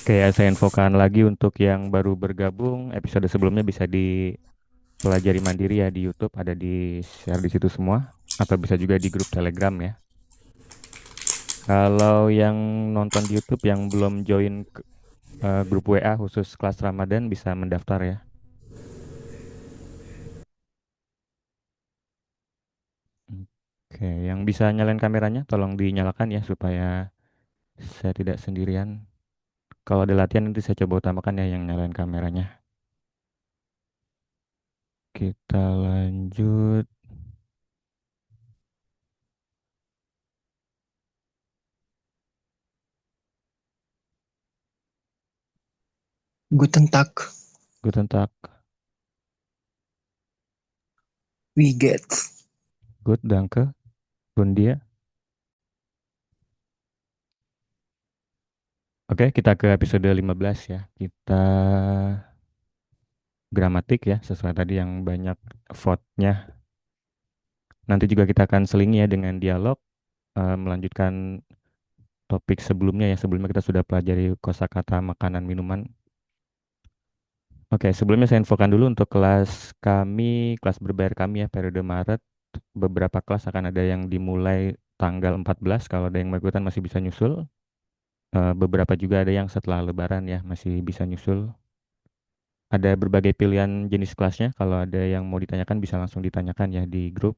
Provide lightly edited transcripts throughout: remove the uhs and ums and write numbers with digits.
Kayak saya infokan lagi untuk yang baru bergabung, episode sebelumnya bisa dipelajari mandiri ya di YouTube, ada di share di situ semua, atau bisa juga di grup Telegram ya. Kalau yang nonton di YouTube yang belum join grup WA khusus kelas Ramadan bisa mendaftar ya. Oke, yang bisa nyalain kameranya tolong dinyalakan ya supaya saya tidak sendirian. Kalau ada latihan nanti saya coba utamakan ya yang nyalain kameranya. Kita lanjut. Guten Tag, Guten Tag. wie geht's? Good, danke. Und dir? Oke, kita ke episode 15 ya. Kita gramatik ya, sesuai tadi yang banyak vote-nya. Nanti juga kita akan selingi ya dengan dialog, melanjutkan topik sebelumnya ya. Sebelumnya kita sudah pelajari kosakata makanan minuman. Oke, sebelumnya saya infokan dulu untuk kelas kami, kelas berbayar kami ya, periode Maret. Beberapa kelas akan ada yang dimulai tanggal 14, kalau ada yang mengikutan masih bisa nyusul. Beberapa juga ada yang setelah Lebaran ya, masih bisa nyusul. Ada berbagai pilihan jenis kelasnya. Kalau ada yang mau ditanyakan bisa langsung ditanyakan ya di grup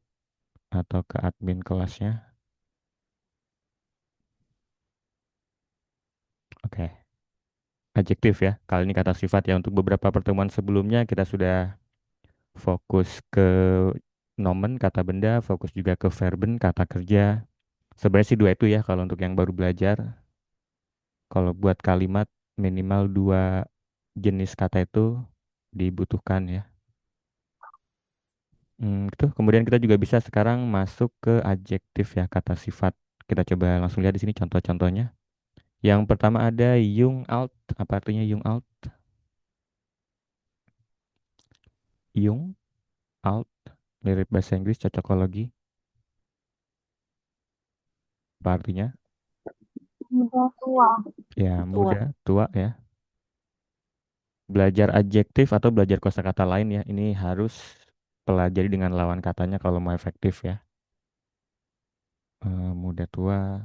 atau ke admin kelasnya. Oke, adjektif ya. Kali ini kata sifat ya. Untuk beberapa pertemuan sebelumnya kita sudah fokus ke nomen, kata benda, fokus juga ke verben, kata kerja. Sebenarnya sih dua itu ya kalau untuk yang baru belajar. Kalau buat kalimat minimal dua jenis kata itu dibutuhkan ya. Gitu. Kemudian kita juga bisa sekarang masuk ke adjektif ya, kata sifat. Kita coba langsung lihat di sini contoh-contohnya. Yang pertama ada young out. Apa artinya young out? Young out. Mirip bahasa Inggris cocokologi. Apa artinya? Mudah tua. Ya, Tua. muda, tua ya. Belajar adjektif atau belajar kosakata lain ya. Ini harus pelajari dengan lawan katanya kalau mau efektif ya. Muda, tua.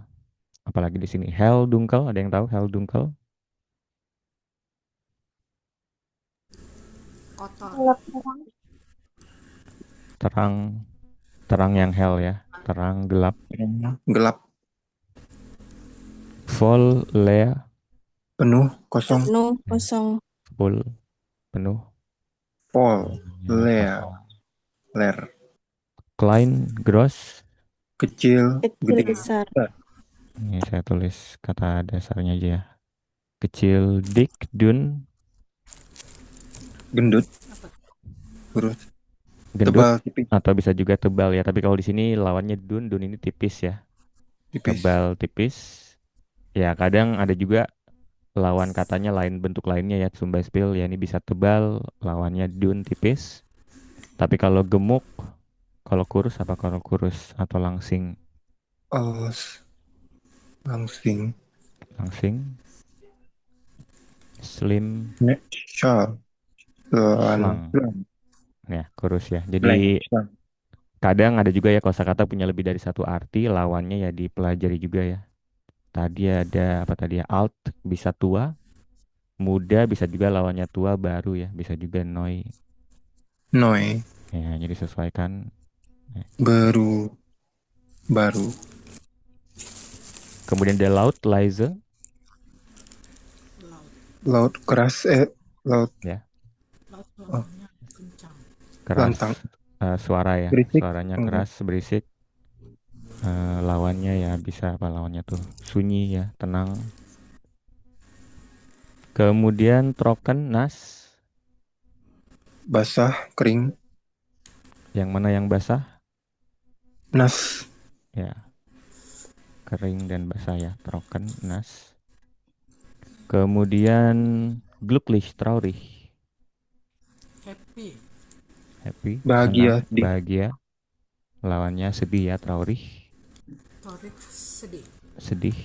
Apalagi di sini. Hell, dungkel. Ada yang tahu hell, dungkel? Kotor. Gelap terang. Terang, terang yang hell ya. Terang, gelap. Gelap, Full, lea, penuh, kosong, Penuh, ya. kosong. Full, penuh. full, Ya, leer, kosong. ler, Klein, gross. kecil, Kecil, gede, besar. besar, Ini saya tulis kata dasarnya aja ya. Kecil, dik, dun, gendut, kurus, gendut, tebal, tipis, atau bisa juga tebal ya. Tapi kalau di sini lawannya dun, dun ini tipis ya. tipis. Tebal, tipis. Ya, kadang ada juga lawan katanya lain bentuk lainnya ya. Sumbai spill ya ini bisa tebal, lawannya dun, tipis. Tapi kalau gemuk, kalau kurus apa kalau kurus atau langsing? Aus, langsing, Langsing, slim, shal, slang. blank, Ya, kurus ya. Jadi blank, shal. kadang ada juga ya kosakata punya lebih dari satu arti, lawannya ya dipelajari juga ya. Tadi ada apa tadi ya? Alt bisa tua, muda bisa juga lawannya tua, baru ya, bisa juga noi. Noi, Ya, jadi sesuaikan. Ya. baru, baru, Kemudian ada laut, laise, Laut. laut keras, laut, ya, Laut oh, suaranya kencang. keras, lantang, suara ya, berisik, suaranya enggak, keras, berisik. Lawannya ya bisa apa lawannya tuh? Sunyi ya, tenang. Kemudian troken, nas, basah, kering, yang mana yang basah? nas, Ya, kering dan basah ya, troken, nas. Kemudian glücklich, traurig, Happy. happy, senang, bahagia, sedih, bahagia. Lawannya sedih ya, traurig, Torik sedih. sedih.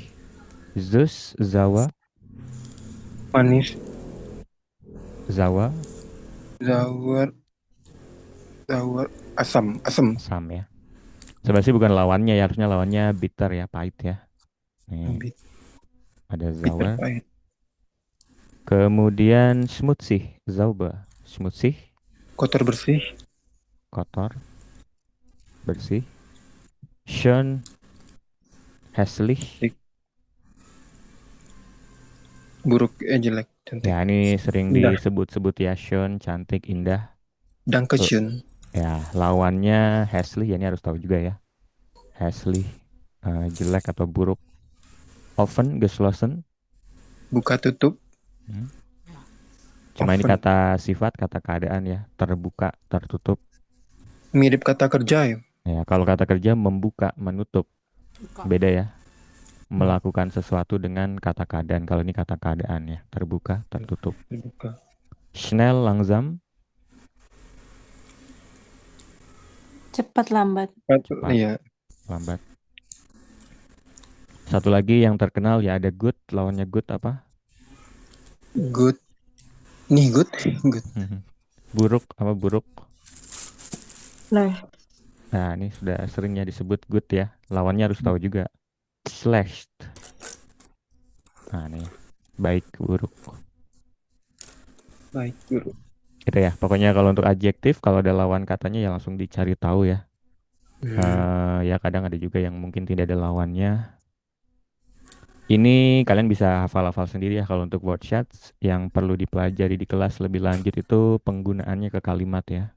Zus, zawa, Manis. Zawa, Zawar. Zawar. Asam. Asam. asam ya. Sebenarnya sih bukan lawannya ya, harusnya lawannya bitter ya, pahit ya. Nih, Bit, ada bitter Zawa. pahit. Kemudian schmutzig, Zauber. Schmutzig, Kotor bersih. kotor, bersih. Schön, hässlich. Dik. Buruk. Jelek. Cantik. Ya, ini sering Indah. disebut-sebut ya, schön, cantik, indah. L- Dankeschön. Ya, lawannya hässlich, ya ini harus tahu juga ya. Hässlich, jelek atau buruk. Offen, geschlossen. Buka tutup. Hmm. Ya. Cuma ini Oven. kata sifat, kata keadaan ya. Terbuka, tertutup. Mirip kata kerja ya. Ya, kalau kata kerja membuka, menutup. Buka. Beda ya. Melakukan sesuatu dengan kata keadaan. Kalau ini kata keadaan ya. Terbuka, tertutup. Buka. Schnell, langsam, Cepat lambat. cepat, Iya. lambat. Satu lagi yang terkenal ya ada good. Lawannya good apa? Good. Nih good. Good. Buruk apa buruk? Nah, Nah, ini sudah seringnya disebut good ya. Lawannya harus tahu juga. Slashed. Nah, nih. Baik, buruk. Baik guru. Gitu ya. Pokoknya kalau untuk adjektif, kalau ada lawan katanya ya langsung dicari tahu ya. Ya kadang ada juga yang mungkin tidak ada lawannya. Ini kalian bisa hafal-hafal sendiri ya kalau untuk word shots yang perlu dipelajari di kelas lebih lanjut itu penggunaannya ke kalimat ya.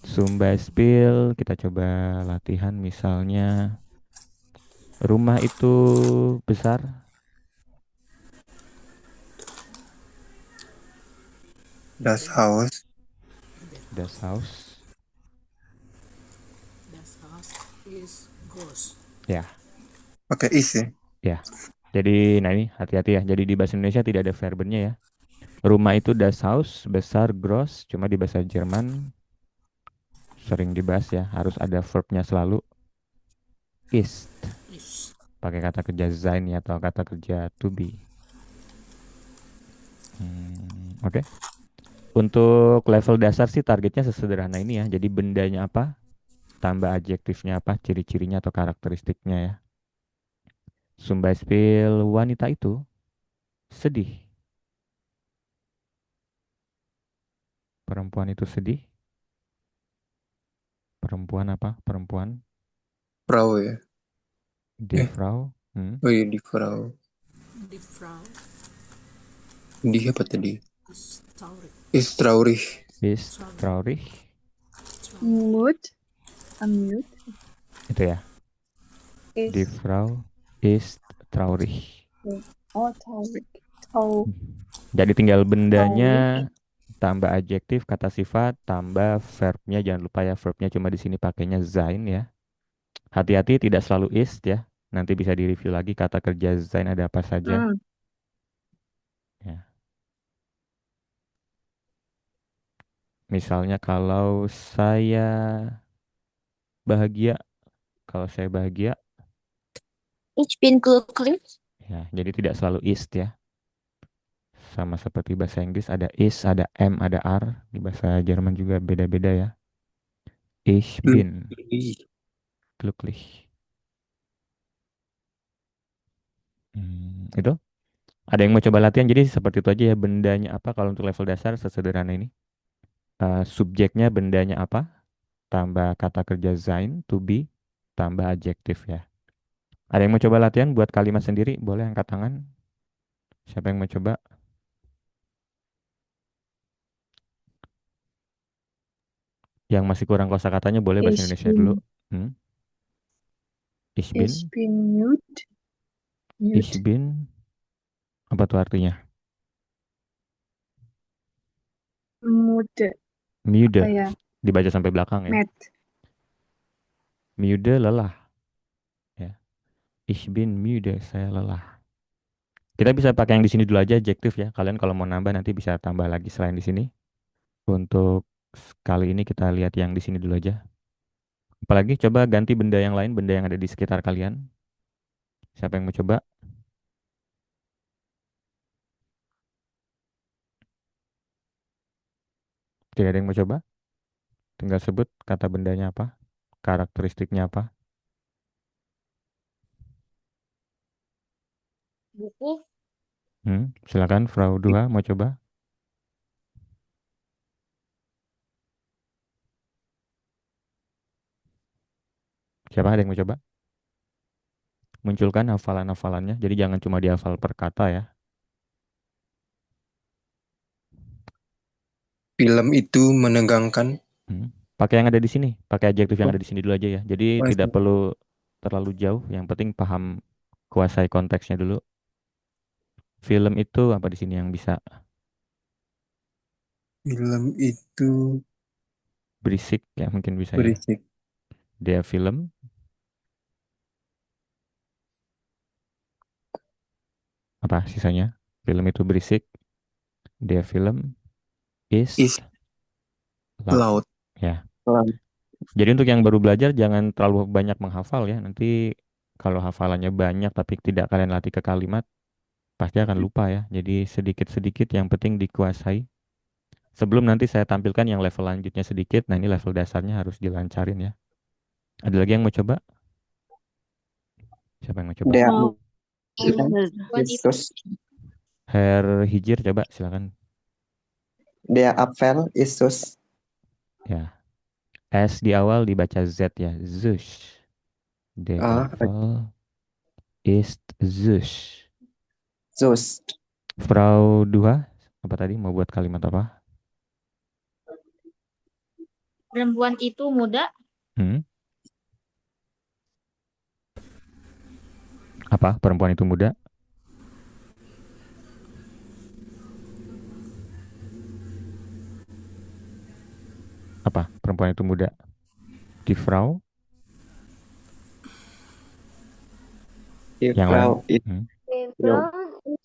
Zum Beispiel kita coba latihan misalnya rumah itu besar, Das Haus. das Haus. Das Haus is groß. Ya, Pakai is ya. ya. Jadi nah ini hati-hati ya. Jadi di bahasa Indonesia tidak ada verbennya ya. Rumah itu das Haus, besar, gross. Cuma di bahasa Jerman sering dibahas ya. Harus ada verbnya selalu ist. Is. Pakai kata kerja sein ya atau kata kerja to be. Oke. Untuk level dasar sih targetnya sesederhana ini ya. Jadi bendanya apa, tambah adjektifnya apa, ciri-cirinya atau karakteristiknya ya. Zum Beispiel wanita itu sedih. Perempuan itu sedih. Perempuan apa? Perempuan. Frau ya. Die Frau. Oh iya di Frau. Die Frau Di apa tadi? is traurig. Is traurig. Ist traurig. Traurig. mood. Unmute. Itu ya. Die Is. Frau ist traurig. Oh, traurig. Trau. Jadi tinggal bendanya Traurig. tambah adjektif, kata sifat, tambah verbnya. Jangan lupa ya verbnya cuma di sini pakainya sein ya. Hati-hati tidak selalu ist ya. Nanti bisa direview lagi kata kerja sein ada apa saja. Ya. Misalnya kalau saya bahagia, kalau saya bahagia, Ich bin glücklich. ya. Jadi tidak selalu ist ya. Sama seperti bahasa Inggris ada is, ada am, ada are. Di bahasa Jerman juga beda-beda ya. Ich bin Ih, glücklich. Itu. Ada yang mau coba latihan, jadi seperti itu aja ya bendanya apa kalau untuk level dasar sesederhana ini. Subjeknya bendanya apa, tambah kata kerja sein, to be, tambah adjektif ya. Ada yang mau coba latihan buat kalimat sendiri? Boleh angkat tangan. Siapa yang mau coba? Yang masih kurang kosakatanya boleh bahasa Ich Indonesia dulu. bin. Hmm? Ich Ich bin, bin mute. ich Mute. bin, apa tuh artinya? Mude. Müde, Apa ya? dibaca sampai belakang ya. Mad. Müde, lelah. Ya. Ich bin müde, saya lelah. Kita bisa pakai yang di sini dulu aja adjektif ya. Kalian kalau mau nambah nanti bisa tambah lagi selain di sini. Untuk kali ini kita lihat yang di sini dulu aja. Apalagi coba ganti benda yang lain, benda yang ada di sekitar kalian. Siapa yang mau coba? Tidak ada yang mau coba? Tinggal sebut kata bendanya apa, karakteristiknya apa. Buku. Silakan, Frau Dua mau coba. Siapa ada yang mau coba? Munculkan hafalan-hafalannya. Jadi jangan cuma dihafal per kata ya. Film itu menegangkan. Hmm. Pakai yang ada di sini, pakai adjektif yang Oh, ada di sini dulu aja ya. Jadi tidak masih. perlu terlalu jauh, yang penting paham, kuasai konteksnya dulu. Film itu apa di sini yang bisa Film itu berisik ya, mungkin bisa ya. berisik. Dia film apa sisanya? Film itu berisik, dia film is Is loud loud. ya. Loud. Jadi untuk yang baru belajar jangan terlalu banyak menghafal ya. Nanti kalau hafalannya banyak tapi tidak kalian latih ke kalimat, pasti akan lupa ya. Jadi sedikit-sedikit yang penting dikuasai. Sebelum nanti saya tampilkan yang level lanjutnya sedikit, nah ini level dasarnya harus dilancarin ya. Ada lagi yang mau coba? Siapa yang mau coba? Dia Mau. Yesus, Herr Hijir coba silakan. dia Apfel, Yesus, Ya. S di awal dibaca Z ya. Zush. The ah, apple is Zush. Zeus, Frau Dua, apa tadi mau buat kalimat apa? Perempuan itu muda. Hmm? Apa? Perempuan itu muda? Apa? Perempuan itu muda? Di Frau? die Yang lain? Frau ist Hmm? jung,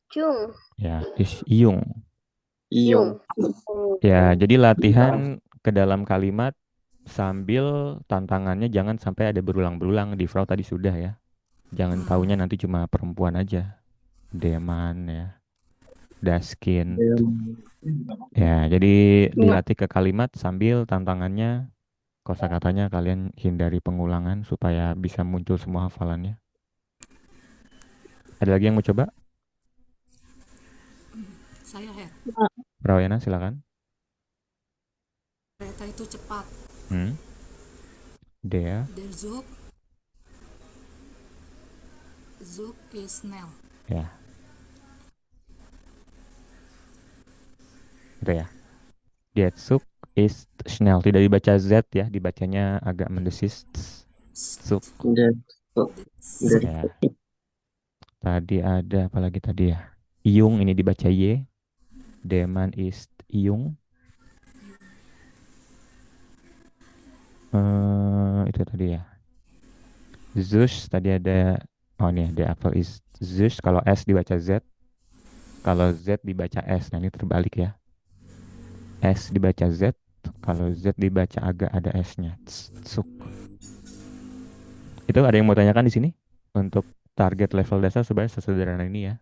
Jung. Ya, is Yung. jung, Ya, jadi latihan ke dalam kalimat sambil tantangannya jangan sampai ada berulang-berulang. Di Frau tadi sudah ya. Jangan taunya nanti cuma perempuan aja. Deman ya. Daskin. Ya, jadi dilatih ke kalimat sambil tantangannya kosakatanya kalian hindari pengulangan supaya bisa muncul semua hafalannya. Ada lagi yang mau coba? Saya Her. Rawena silakan. Kereta itu cepat. Hmm. Dea. Der Zug. Zug is snel. Ya, itu ya. Der Zug ist schnell. Tidak dibaca Z ya, dibacanya agak mendesis. Zug. der, der, Ya. Tadi ada apa lagi tadi ya? Iung ini dibaca Y. Deman ist Iung. Itu tadi ya. Zeus tadi ada. Oh nih, the apple is Zeus. Kalau S dibaca Z. Kalau Z dibaca S. Nah ini terbalik ya. S dibaca Z. Kalau Z dibaca agak ada S-nya. Tsuk. Itu ada yang mau tanyakan di sini? Untuk target level dasar supaya sesederhana ini ya.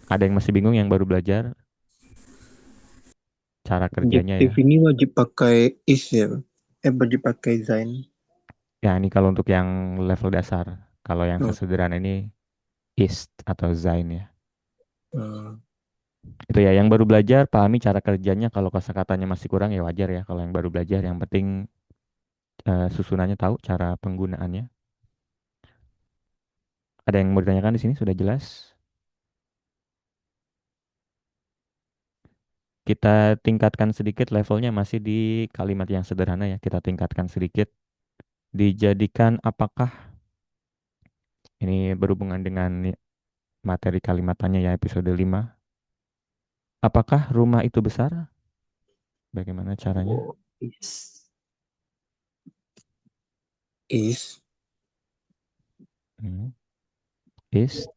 Ada yang masih bingung yang baru belajar cara kerjanya Adjektif ya? ini wajib pakai is ya. Wajib pakai sein. Ya ini kalau untuk yang level dasar. Kalau yang Oh, sesederhana ini ist atau sein ya. eh, Itu ya yang baru belajar pahami cara kerjanya. Kalau kosakatanya masih kurang ya wajar ya. Kalau yang baru belajar yang penting susunannya tahu cara penggunaannya. Ada yang mau ditanyakan di sini sudah jelas? Kita tingkatkan sedikit levelnya masih di kalimat yang sederhana ya. Kita tingkatkan sedikit. Dijadikan apakah ini berhubungan dengan materi kalimatannya ya episode 5. Apakah rumah itu besar? Bagaimana caranya? is Hmm. Ist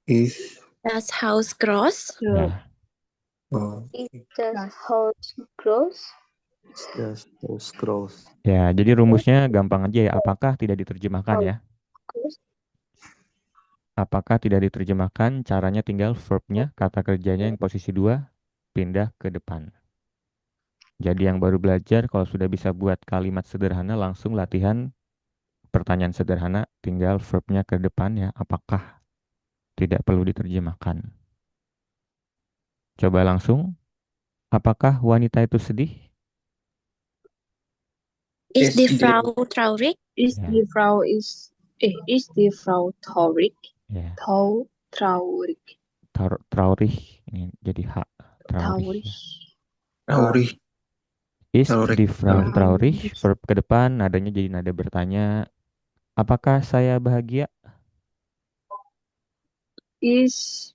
is Das Haus groß. ya. oh, Das Haus groß. das, das groß, Ya, jadi rumusnya gampang aja ya. Apakah tidak diterjemahkan ya? Apakah tidak diterjemahkan? Caranya tinggal verbnya, kata kerjanya yang posisi 2 pindah ke depan. Jadi yang baru belajar kalau sudah bisa buat kalimat sederhana langsung latihan pertanyaan sederhana, tinggal verbnya ke depan ya. Apakah, tidak perlu diterjemahkan. Coba langsung. Apakah wanita itu sedih? Ist die SD. Frau traurig? Ist Ja. die Frau ist die Frau traurig? Ya, Traurig. traurig. Ini jadi hak. Traurig. Traurig. Ya. Traurig. Ist Traurig. die Frau Traurig. traurig? Verb ke depan, nadanya jadi nada bertanya. Apakah saya bahagia? Ist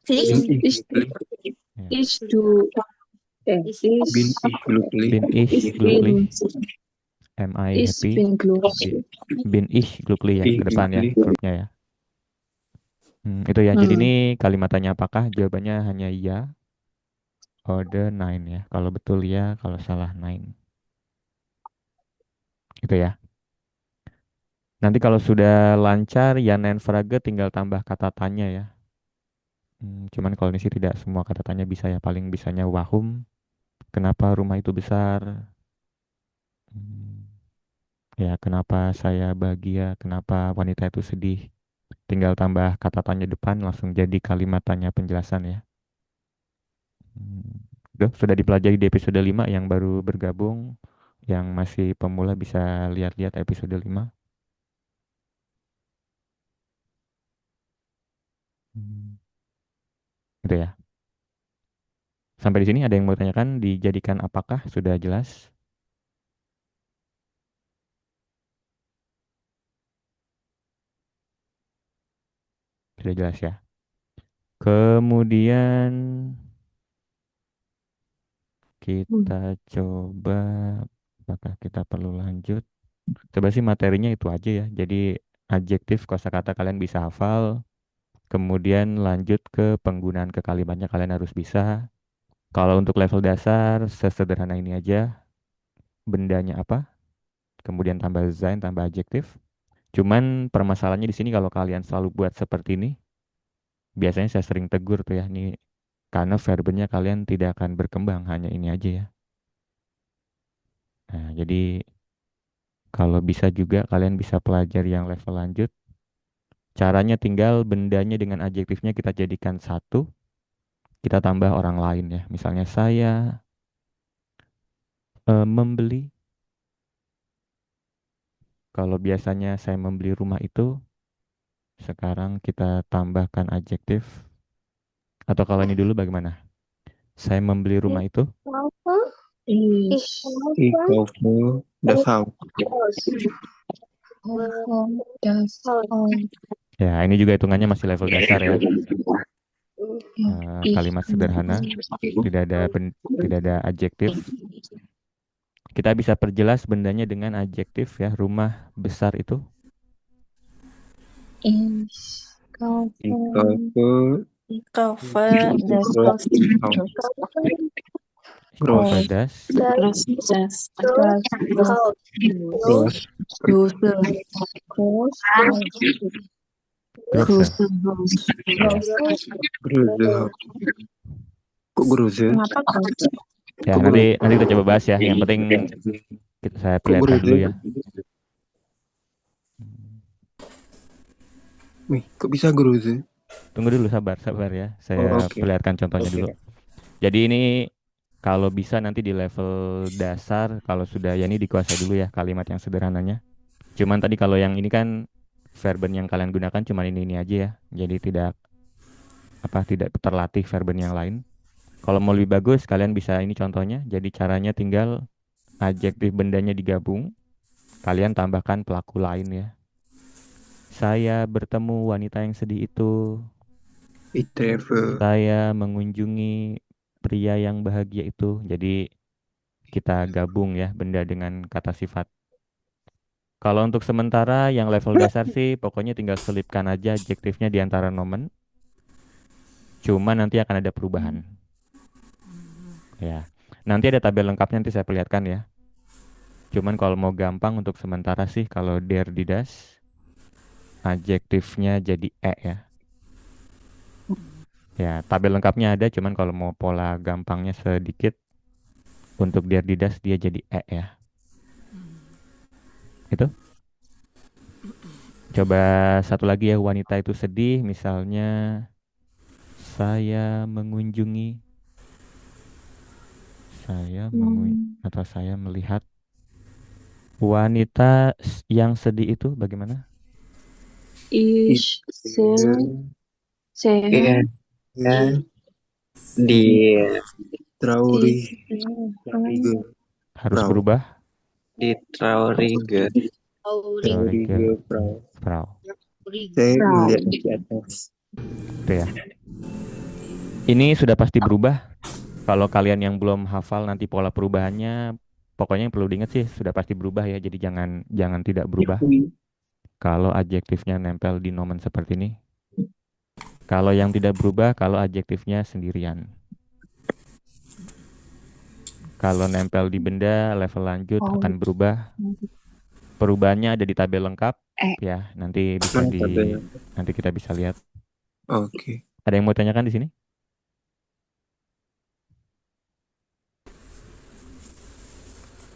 Please. ist Ya. ist du Bin ist ich glücklich. Bin ich ich glücklich? bin Am I ich happy? bin glücklich. Bin ich glücklich ya Ich ke depan ya, glücklich. verbnya ya. Itu ya. Jadi Hmm. ini kalimat tanya apakah, jawabannya hanya ya, oder nein ya. Kalau betul ya, kalau salah nein. Itu ya. Nanti kalau sudah lancar ya nein frage tinggal tambah kata tanya ya. Cuman kalau ini sih tidak semua kata tanya bisa ya. Paling bisanya wahum. Kenapa rumah itu besar? Ya, kenapa saya bahagia? Kenapa wanita itu sedih? Tinggal tambah kata tanya depan langsung jadi kalimat tanya penjelasan ya. Sudah dipelajari di episode 5 yang baru bergabung. Yang masih pemula bisa lihat-lihat episode 5. Gitu ya. Sampai di sini ada yang mau tanyakan, dijadikan apakah sudah jelas? Sudah jelas ya. Kemudian kita coba, apakah kita perlu lanjut? Coba sih materinya itu aja ya. Jadi adjektif kosakata kalian bisa hafal. Kemudian lanjut ke penggunaan ke kalimatnya kalian harus bisa. Kalau untuk level dasar sesederhana ini aja. Bendanya apa? Kemudian tambah sein, tambah adjektif. Cuman permasalahannya di sini kalau kalian selalu buat seperti ini, biasanya saya sering tegur tuh ya, nih karena verbnya kalian tidak akan berkembang, hanya ini aja ya. Nah, jadi kalau bisa juga kalian bisa pelajari yang level lanjut. Caranya tinggal bendanya dengan adjektifnya kita jadikan satu, kita tambah orang lain ya. Misalnya saya membeli. Kalau biasanya saya membeli rumah itu, sekarang kita tambahkan adjektif. Atau kalau ini dulu bagaimana? Saya membeli rumah itu. Ich Ich kaufe das Haus. das Haus. Ya, ini juga hitungannya masih level dasar ya. Ich Kalimat sederhana, tidak ada adjektif. Kita bisa perjelas bendanya dengan adjektif ya. Rumah besar itu. Ich Ich kaufe Cover das Haus. Cover Groß. das. große Groß. große Große. Große Haus. Kok große? Kenapa große? Ya, nanti kita coba bahas ya. Yang penting saya Kok perlihatkan dulu große? ya. Wih, kok bisa große? Tunggu dulu, sabar ya. Saya Oke. perlihatkan contohnya dulu. Jadi ini kalau bisa nanti di level dasar, kalau sudah ya ini dikuasai dulu ya kalimat yang sederhananya. Cuman tadi kalau yang ini kan verben yang kalian gunakan cuman ini aja ya. Jadi tidak terlatih verben yang lain. Kalau mau lebih bagus kalian bisa ini contohnya. Jadi caranya tinggal adjektif bendanya digabung. Kalian tambahkan pelaku lain ya. Saya bertemu wanita yang sedih itu. Ich treffe. Saya mengunjungi pria yang bahagia itu. Jadi kita gabung ya benda dengan kata sifat. Kalau untuk sementara yang level dasar sih pokoknya tinggal selipkan aja adjektifnya di antara nomen. Cuma nanti akan ada perubahan. Ya. Nanti ada tabel lengkapnya nanti saya perlihatkan ya. Cuman kalau mau gampang untuk sementara sih kalau der di das adjektifnya jadi ya. Ya, tabel lengkapnya ada cuman kalau mau pola gampangnya sedikit Untuk dia di das dia jadi e ya. Itu. Coba satu lagi ya, wanita itu sedih, misalnya saya mengunjungi, atau saya melihat wanita yang sedih itu bagaimana? Is sehr, sehr, Iya, ya, di traurig, traurige, Harus Frau. berubah. Di traurige. Traurige Frau. Frau. Saya Frau. melihat di atas. Itu ya. Ini sudah pasti berubah. Kalau kalian yang belum hafal nanti pola perubahannya, pokoknya yang perlu diingat sih sudah pasti berubah ya. Jadi jangan jangan tidak berubah. Kalau adjektifnya nempel di nomen seperti ini. Kalau yang tidak berubah, kalau adjektifnya sendirian. Kalau nempel di benda, level lanjut akan berubah. Perubahannya ada di tabel lengkap ya. Nanti bisa Mana tabelnya? nanti kita bisa lihat. Oke. Ada yang mau tanyakan di sini?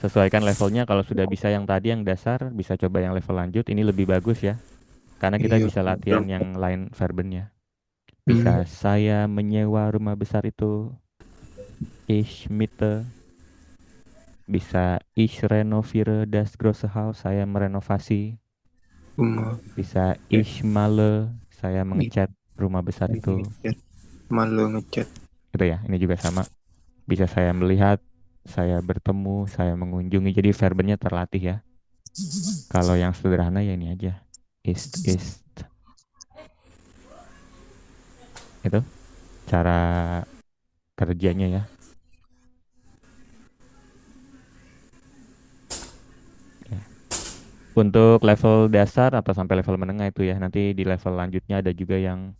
Sesuaikan levelnya. Kalau sudah bisa yang tadi yang dasar, bisa coba yang level lanjut. Ini lebih bagus ya. Karena kita Iya. bisa latihan yang lain verbennya. Bisa saya menyewa rumah besar itu. Ich miete. Bisa ich renoviere das große Haus. Saya merenovasi. Rumah. Bisa ich male. Saya mengecat rumah besar itu. Malu ngecat. Gitu ya. Ini juga sama. Bisa saya melihat. Saya bertemu. Saya mengunjungi. Jadi verbennya terlatih ya. Kalau yang sederhana ya ini aja. Ist. Itu cara kerjanya ya. Ya. Untuk level dasar atau sampai level menengah itu ya. Nanti di level lanjutnya ada juga yang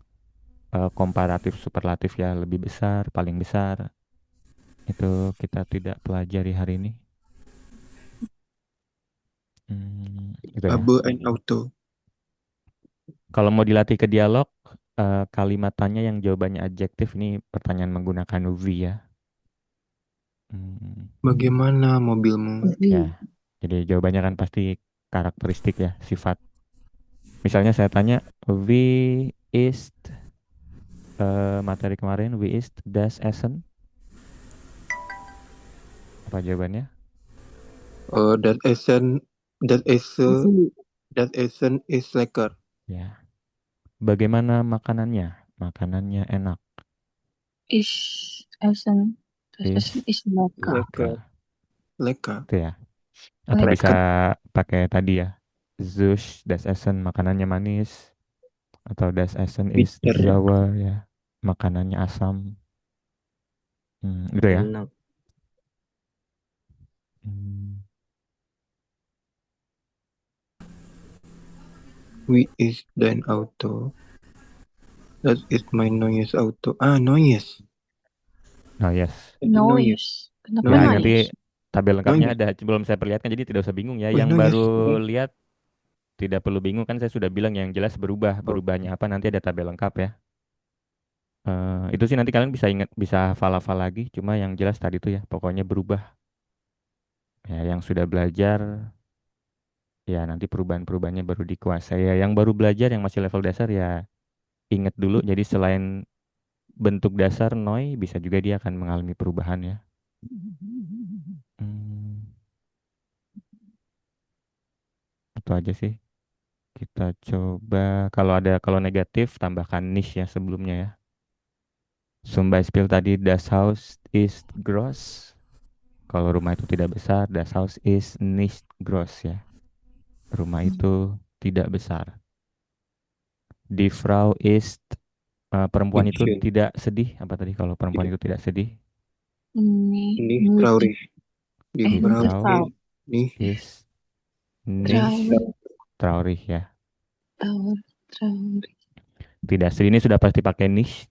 komparatif superlatif ya. Lebih besar, paling besar. Itu kita tidak pelajari hari ini. Gitu ya. Abu and auto. Kalau mau dilatih ke dialog, kalimat tanya yang jawabannya adjektif ini pertanyaan menggunakan we ya. Bagaimana mobilmu? Ya, jadi jawabannya kan pasti karakteristik ya, sifat. Misalnya saya tanya, wie ist materi kemarin, wie ist das Essen? Apa jawabannya? Oh, that Essen is lekker. Ya. Bagaimana makanannya? Makanannya enak. Is Essen. Das Essen ist lecker. Lekker. Itu ya. Atau Lekker. bisa pakai tadi ya. Süß, das Essen, makanannya manis. Atau das Essen ist Bitter. sauer ya. Makanannya asam. Gitu ya. Enak. We is dein Auto. That is my noise auto. Noise. Oh yes. Noise. Kenapa Ya, Noise. nanti noise? tabel lengkapnya Noise. ada, belum saya perlihatkan jadi tidak usah bingung ya. Oh, Yang noise. baru lihat tidak perlu bingung kan saya sudah bilang yang jelas berubah. Berubahnya apa nanti ada tabel lengkap ya. Itu sih nanti kalian bisa ingat, bisa hafal-hafal lagi. Cuma yang jelas tadi tuh ya, pokoknya berubah. Ya, yang sudah belajar ya nanti perubahan-perubahannya baru dikuasai. Ya, yang baru belajar yang masih level dasar ya ingat dulu. Jadi selain bentuk dasar noi bisa juga dia akan mengalami perubahan ya. Itu aja sih. Kita coba kalau negatif tambahkan niche ya sebelumnya ya. Zum Beispiel tadi das Haus ist groß. Kalau rumah itu tidak besar, das Haus ist nicht groß ya. Rumah itu tidak besar. Die Frau ist perempuan itu Nicht tidak sedih. Apa tadi kalau perempuan itu tidak sedih? traurig. Die Die Frau Frau nicht ist nicht traurig ya. Traurig. Tidak sedih ini sudah pasti pakai nicht.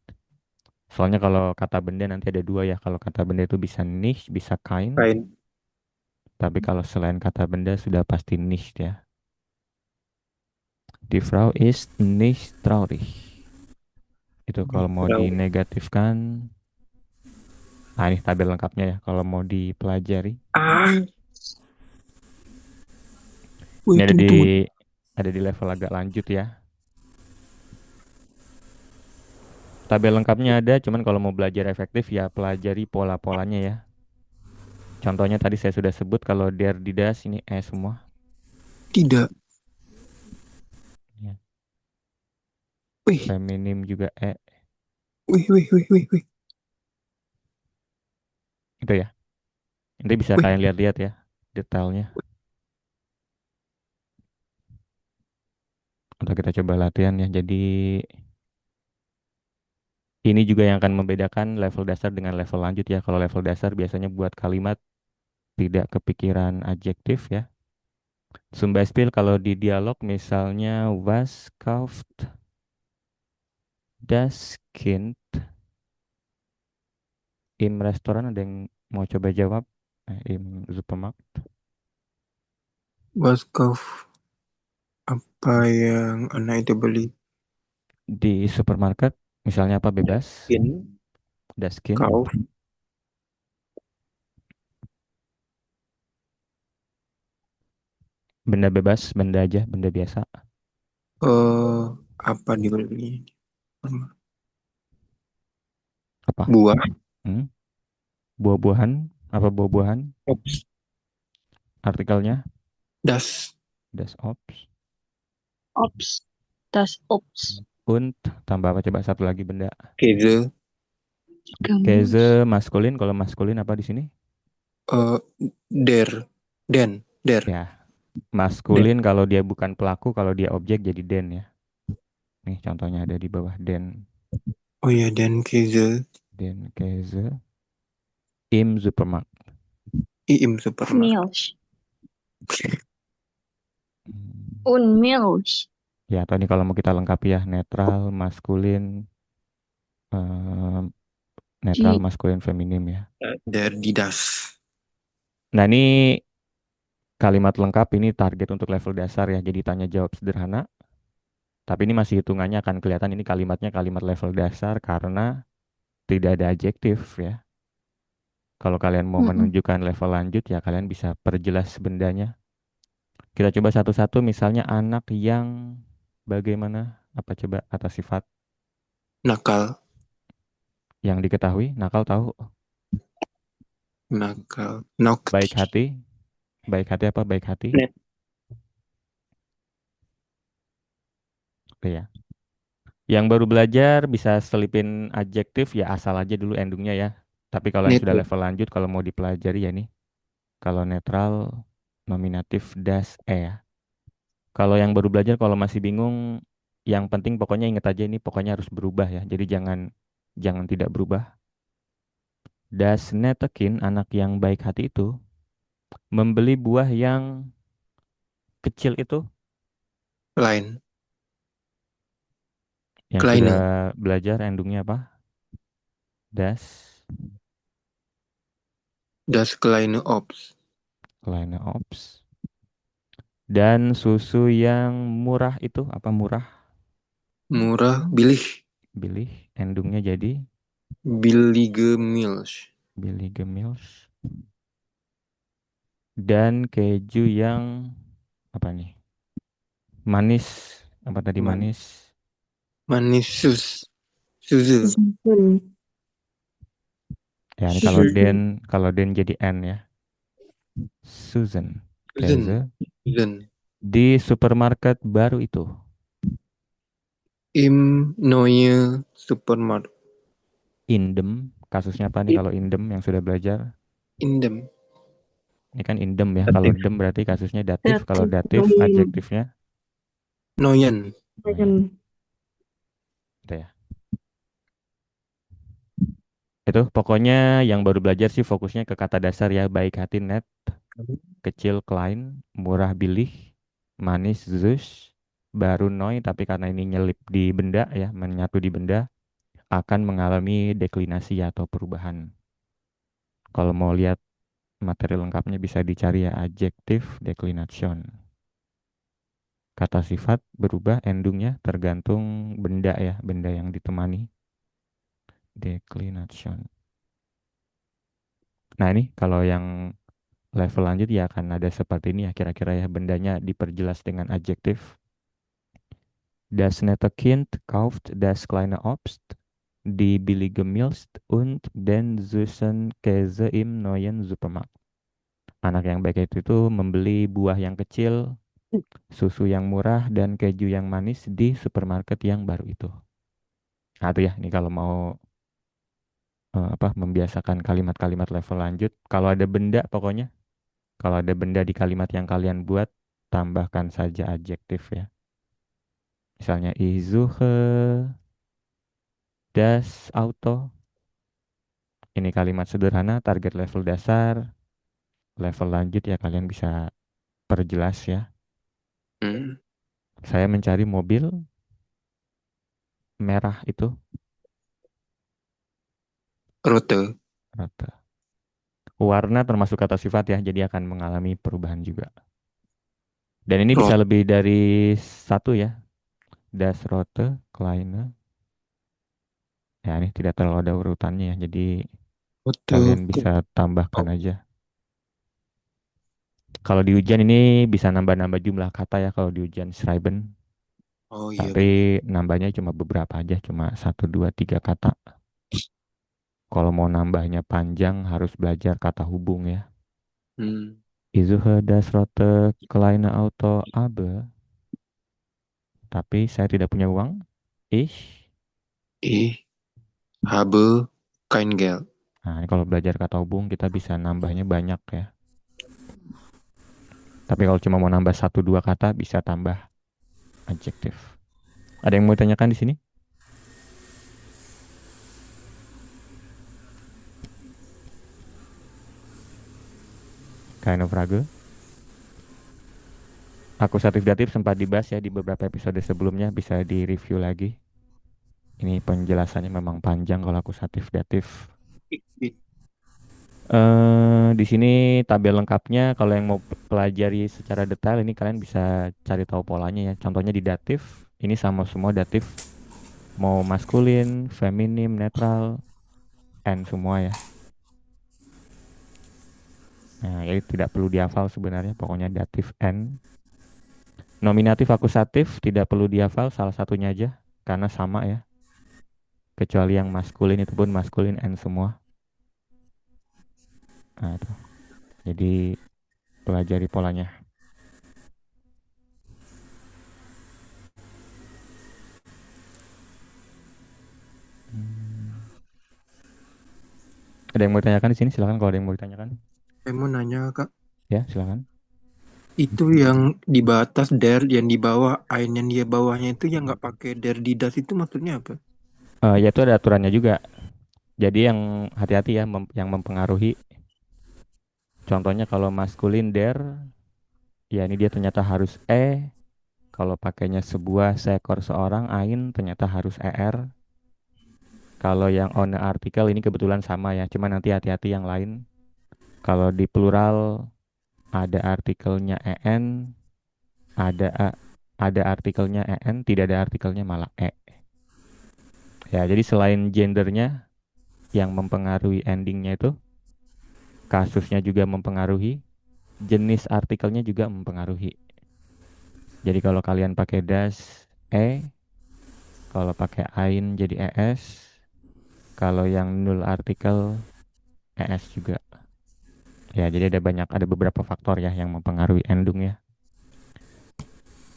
Soalnya kalau kata benda nanti ada dua ya. Kalau kata benda itu bisa nicht, bisa kein. Tapi kalau selain kata benda sudah pasti nicht ya. Die Frau ist nicht traurig. Itu kalau mau dinegatifkan Nah, ini tabel lengkapnya ya kalau mau dipelajari. Ah, wih, Ini tunggu, tunggu. ada di level agak lanjut ya. Tabel lengkapnya ada, cuman kalau mau belajar efektif ya pelajari pola-polanya ya. Contohnya tadi saya sudah sebut kalau der didas ini semua. Tidak. Ya. Wih, Feminim juga wih, wih, wih, wih, wih, itu ya. Nanti bisa wih. kalian lihat-lihat ya detailnya. Atau kita coba latihan ya. Jadi ini juga yang akan membedakan level dasar dengan level lanjut ya. Kalau level dasar biasanya buat kalimat tidak kepikiran adjektif ya. Zum Beispiel kalau di dialog misalnya was kauft das Kind im restoran, ada yang mau coba jawab? Im Supermarkt. Waskov, apa yang anak itu beli? Di supermarket misalnya apa bebas? In Das Kind. Kau, Benda bebas, benda aja, benda biasa. apa dibeli? Apa? Buah, Hmm? Buah-buahan? Apa buah-buahan? ops, Artikelnya das, das Obst. Ops. Das Ops. Und tambah apa coba satu lagi benda. Käse, Käse Gamus. maskulin, kalau maskulin apa di sini? eh, der, der, Ya, den. maskulin kalau dia bukan pelaku, kalau dia objek jadi den ya. Nih contohnya ada di bawah den. Oh ya, den Käse, Den Käse im Supermarkt. im supermarket. Milch. Hmm. Und Milch. Ya, atau ini kalau mau kita lengkapi ya, netral, maskulin, em, netral, Die. maskulin, feminim ya. Der die das. Nah, ini kalimat lengkap ini target untuk level dasar ya. Jadi tanya jawab sederhana. Tapi ini masih hitungannya akan kelihatan ini kalimatnya kalimat level dasar karena tidak ada adjektif ya. Kalau kalian mau Mm-mm. menunjukkan level lanjut ya kalian bisa perjelas bendanya. Kita coba satu-satu misalnya anak yang bagaimana? Apa coba atas sifat Nakal, yang diketahui? Nakal tahu. nakal, Baik naughty, hati. Baik hati apa? Baik hati. net, Oke ya. Yang baru belajar bisa selipin adjektif ya asal aja dulu endingnya ya. Tapi kalau yang net, sudah level lanjut kalau mau dipelajari ya nih. Kalau netral nominatif das ya. Kalau yang baru belajar kalau masih bingung yang penting pokoknya ingat aja ini pokoknya harus berubah ya. Jadi jangan tidak berubah. Das Netekin anak yang baik hati itu membeli buah yang kecil itu line, yang sudah kleine, belajar endingnya apa? Das das kleine Obst. kleine Obst. Dan susu yang murah itu apa murah? Murah, billig, Bilih. Endingnya jadi billige Milch. Billige Milch. Dan keju yang apa nih? Manis. Apa tadi Man, manis? manis Suze, Susu. Ya, ini Suze, kalau den jadi N ya. Susan. Susan, Käse. Susan. Di supermarket baru itu. Im neue Supermarkt. Indem. Kasusnya apa nih kalau indem yang sudah belajar? In dem. Ini kan indem ya. Kalau Datif. dem berarti kasusnya datif. Kalau Datif. datif adjektifnya Neuen. ya. Itu ya. Itu pokoknya yang baru belajar sih fokusnya ke kata dasar ya. Baik hati net, kecil klein, murah bilih, manis zus, baru noi tapi karena ini nyelip di benda ya, menyatu di benda akan mengalami deklinasi atau perubahan. Kalau mau lihat materi lengkapnya bisa dicari ya adjektif declination. Kata sifat berubah endingnya tergantung benda ya, benda yang ditemani. Declination. Nah ini kalau yang level lanjut ya akan ada seperti ini ya kira-kira ya, bendanya diperjelas dengan adjektif. Das nette Kind kauft das kleine Obst, die billige Milch und den süßen Käse im neuen Supermarkt. Anak yang baik itu membeli buah yang kecil, susu yang murah, dan keju yang manis di supermarket yang baru itu. Nah itu ya, ini kalau mau membiasakan kalimat-kalimat level lanjut. Kalau ada benda pokoknya, kalau ada benda di kalimat yang kalian buat, tambahkan saja adjektif ya. Misalnya ich suche das Auto. Ini kalimat sederhana, target level dasar. Level lanjut ya kalian bisa perjelas ya. Hmm. Saya mencari mobil merah itu. Rute. Rata. Warna termasuk kata sifat ya, jadi akan mengalami perubahan juga. Dan ini bisa Rot. lebih dari satu ya. Das rote, kleine. Ya ini tidak terlalu ada urutannya ya, jadi Rute. kalian bisa tambahkan aja. Kalau di ujian ini bisa nambah-nambah jumlah kata ya kalau di ujian Schreiben. Oh iya benar. Tapi nambahnya cuma beberapa aja, cuma 1, 2, 3 kata. Kalau mau nambahnya panjang harus belajar kata hubung ya. Hmm. Ich suche das rote kleine Auto aber. Tapi saya tidak punya uang. Ich. Ich habe kein Geld. Nah, ini kalau belajar kata hubung kita bisa nambahnya banyak ya. Tapi kalau cuma mau nambah 1, 2 kata bisa tambah adjektif. Ada yang mau ditanyakan di sini? Kind of Frage. Akusatif datif sempat dibahas ya di beberapa episode sebelumnya, bisa di-review lagi. Ini penjelasannya memang panjang kalau akusatif datif. Di sini tabel lengkapnya kalau yang mau pelajari secara detail ini kalian bisa cari tahu polanya ya. Contohnya di datif, ini sama semua datif. Mau maskulin, feminim, netral, and semua ya. Nah, jadi tidak perlu dihafal sebenarnya, pokoknya datif and. Nominatif akusatif tidak perlu dihafal, salah satunya aja karena sama ya. Kecuali yang maskulin itu pun maskulin and semua. Nah, itu. Jadi pelajari polanya. Ada yang mau ditanyakan di sini? Silakan kalau ada yang mau ditanyakan. Saya mau nanya Kak, Ya, silakan. itu yang di batas der, yang di bawah ein yang di bawahnya itu yang nggak pakai der di das itu maksudnya apa? Ya itu ada aturannya juga. Jadi yang hati-hati ya yang mempengaruhi. Contohnya kalau maskulin der, ya ini dia ternyata harus e. Kalau pakainya sebuah, seekor, seorang, ain ternyata harus er. Kalau yang on artikel ini kebetulan sama ya, cuma nanti hati-hati yang lain. Kalau di plural ada artikelnya en, ada artikelnya en, tidak ada artikelnya malah e. Ya, jadi selain gendernya yang mempengaruhi endingnya itu, kasusnya juga mempengaruhi, jenis artikelnya juga mempengaruhi. Jadi kalau kalian pakai das e, kalau pakai ain jadi es, kalau yang null artikel es juga. Ya, jadi ada beberapa faktor ya yang mempengaruhi ending ya.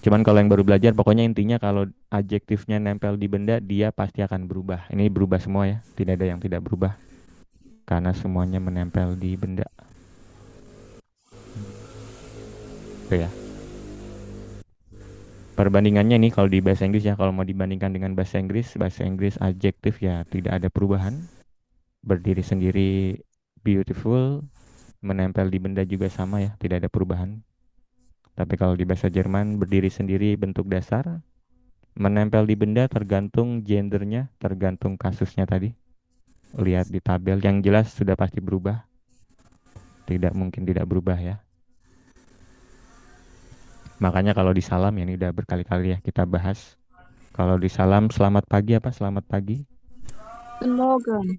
Cuman kalau yang baru belajar, pokoknya intinya kalau adjektifnya nempel di benda, dia pasti akan berubah. Ini berubah semua ya, tidak ada yang tidak berubah. Karena semuanya menempel di benda. Itu ya. Perbandingannya nih kalau di bahasa Inggris ya, kalau mau dibandingkan dengan bahasa Inggris adjektif ya tidak ada perubahan. Berdiri sendiri beautiful, menempel di benda juga sama ya, tidak ada perubahan. Tapi kalau di bahasa Jerman berdiri sendiri bentuk dasar, menempel di benda tergantung gendernya, tergantung kasusnya tadi. Lihat di tabel, yang jelas sudah pasti berubah. Tidak mungkin tidak berubah ya. Makanya kalau di salam ya, ini udah berkali-kali ya kita bahas. Kalau di salam selamat pagi apa? Selamat pagi. Guten Morgen.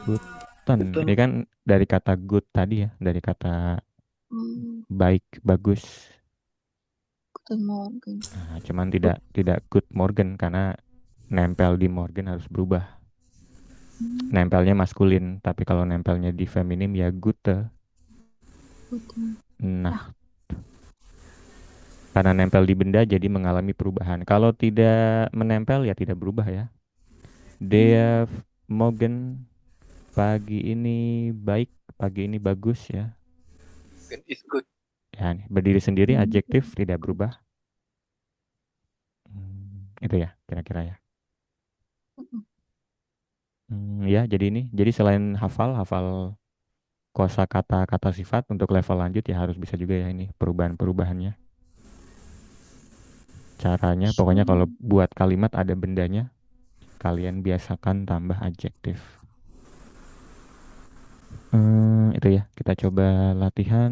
Good. Guten. Guten. Ini kan dari kata good tadi ya, dari kata baik, bagus. Guten Morgen. Nah, cuman tidak good morgen karena nempel di morgen harus berubah. Nempelnya maskulin, tapi kalau nempelnya di feminim ya gute. Guten. Nah, karena nempel di benda jadi mengalami perubahan. Kalau tidak menempel ya tidak berubah ya. Der Morgen, pagi ini baik, pagi ini bagus ya. Is good. Ya, nih, berdiri sendiri adjektif tidak berubah. Itu ya, kira-kira ya. Ya, jadi ini. Jadi selain hafal kosakata kata sifat untuk level lanjut ya harus bisa juga ya ini perubahan-perubahannya. Caranya pokoknya kalau buat kalimat ada bendanya, kalian biasakan tambah adjektif. Itu ya, kita coba latihan.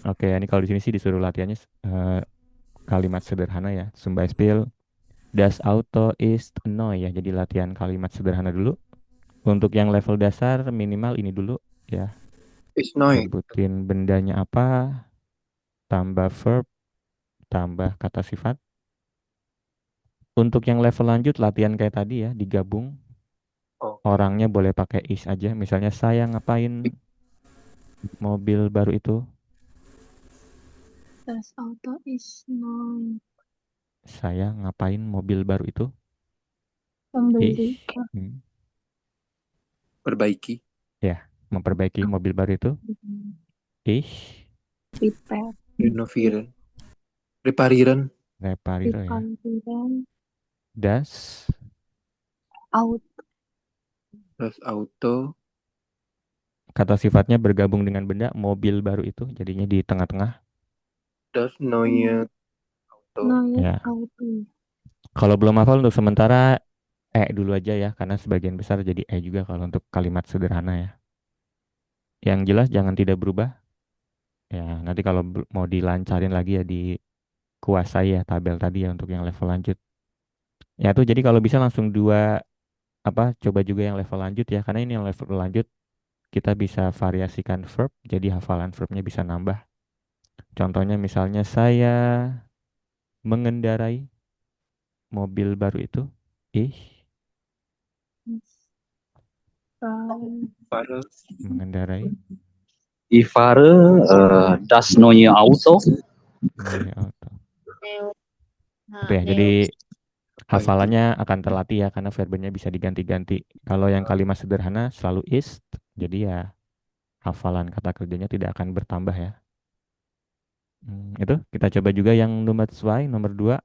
Oke, ini kalau di sini sih disuruh latihannya kalimat sederhana ya. Zum Beispiel, das Auto ist neu ya. Jadi latihan kalimat sederhana dulu. Untuk yang level dasar minimal ini dulu ya. Is neu. Sebutin bendanya apa, tambah verb, tambah kata sifat. Untuk yang level lanjut latihan kayak tadi ya, digabung. Oke. Orangnya boleh pakai is aja. Misalnya saya ngapain mobil baru itu. Das Auto ist neu. Saya ngapain mobil baru itu. Membeli. Is. Perbaiki. Ya, memperbaiki mobil baru itu. Ich. Repair. Renovieren. Reparieren. Repariro ya. Reparieren. Das. Auto. Das Auto. Kata sifatnya bergabung dengan benda mobil baru itu. Jadinya di tengah-tengah. Das neue Auto. Neue Ya. Auto. Kalau belum hafal untuk sementara dulu aja ya. Karena sebagian besar jadi juga kalau untuk kalimat sederhana ya. Yang jelas jangan tidak berubah. Ya, nanti kalau mau dilancarin lagi ya dikuasai ya tabel tadi ya untuk yang level lanjut. Ya tuh jadi kalau bisa langsung coba juga yang level lanjut ya. Karena ini yang level lanjut kita bisa variasikan verb. Jadi hafalan verbnya bisa nambah. Contohnya misalnya saya mengendarai mobil baru itu. Fahre. Mengendarai Ich fahre das neue Auto. neue auto. Itu ya. Jadi hafalannya akan terlatih ya karena verbnya bisa diganti-ganti. Kalau yang kalimat sederhana selalu is, jadi ya hafalan kata kerjanya tidak akan bertambah ya. Itu kita coba juga yang nomor 2.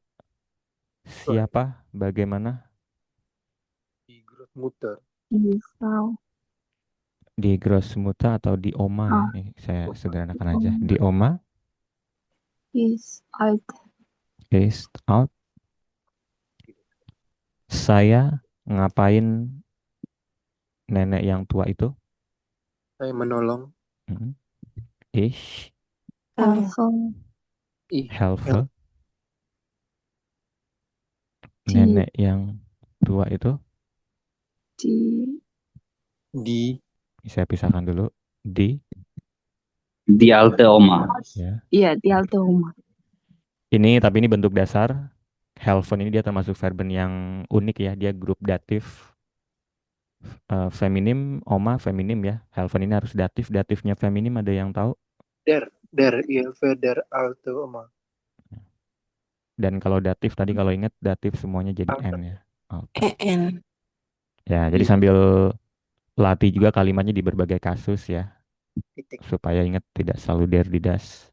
Siapa, bagaimana? Die Großmutter. Die Frau. Di Grossmutter atau di Oma ya. Nih, saya sederhanakan aja. Di Oma Ist alt. is out. Saya ngapain nenek yang tua itu? Saya menolong. Ich Helfen. helfe. Die. Nenek yang tua itu. Die. Saya pisahkan dulu. Die alte Oma. Ya. Iya, die alte Oma. Tapi ini bentuk dasar. Helfen ini dia termasuk verben yang unik ya. Dia grup datif. Feminim, Oma feminim ya. Helfen ini harus datif. Datifnya feminim ada yang tahu? Der alte Oma. Dan kalau datif tadi kalau ingat datif semuanya jadi N ya. En. Ya, jadi sambil latih juga kalimatnya di berbagai kasus ya. Supaya ingat tidak selalu der di das.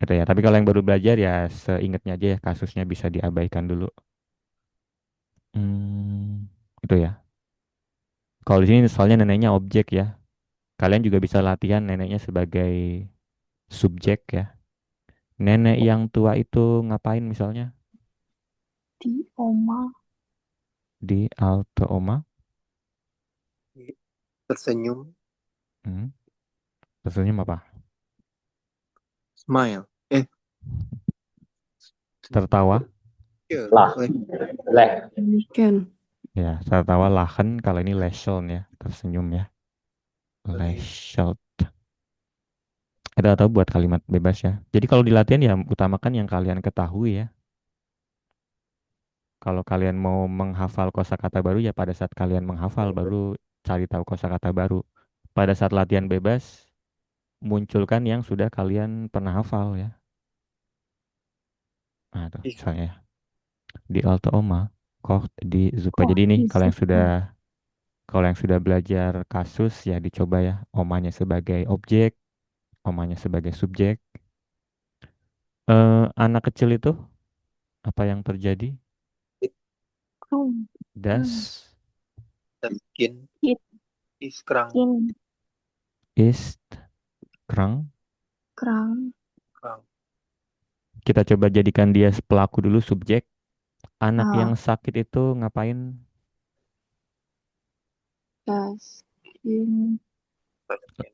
Gitu ya. Tapi kalau yang baru belajar ya seingatnya aja ya kasusnya bisa diabaikan dulu. Itu ya. Kalau di sini soalnya neneknya objek ya. Kalian juga bisa latihan neneknya sebagai subjek ya. Nenek yang tua itu ngapain misalnya? Die Oma. Di alte Oma. Tersenyum. Tersenyum apa? Smile. Tertawa. Ya, Lah. Leh. Ken. Ya, saya tahu lachen kalau ini lächeln ya, tersenyum ya. Lächelt. Itu atau buat kalimat bebas ya. Jadi kalau di latihan ya utamakan yang kalian ketahui ya. Kalau kalian mau menghafal kosakata baru ya pada saat kalian menghafal baru cari tahu kosakata baru. Pada saat latihan bebas munculkan yang sudah kalian pernah hafal ya. Nah, tuh misalnya ya. Di Alto Oma, kok di Zupa. Kok Jadi ini di Zupa? kalau yang sudah belajar kasus ya dicoba ya. Omanya sebagai objek, omanya sebagai subjek. Anak kecil itu apa yang terjadi? Krum. Das Kin It. is krang. Kin. ist krank. Krang. Kita coba jadikan dia pelaku dulu subjek. Anak Ah. yang sakit itu ngapain? Das. Kin.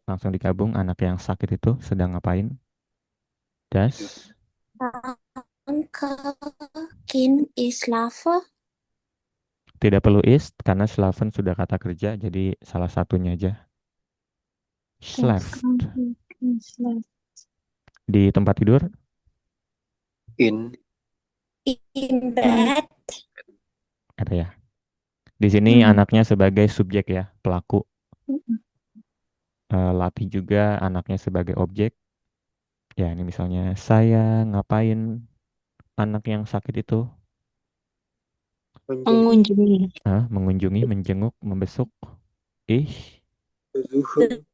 Langsung digabung. Anak yang sakit itu sedang ngapain? Das. Kind is lava. Tidak perlu ist karena schlafen sudah kata kerja. Jadi salah satunya aja. Das Schläft. Kranke Kind schläft. Di tempat tidur. In In bed. Ada ya. Di sini Hmm. anaknya sebagai subjek ya. Pelaku. Mm-mm. Latih juga anaknya sebagai objek. Ya ini misalnya saya ngapain anak yang sakit itu? Mengunjungi. Mengunjungi, menjenguk, membesuk. Ich besuchen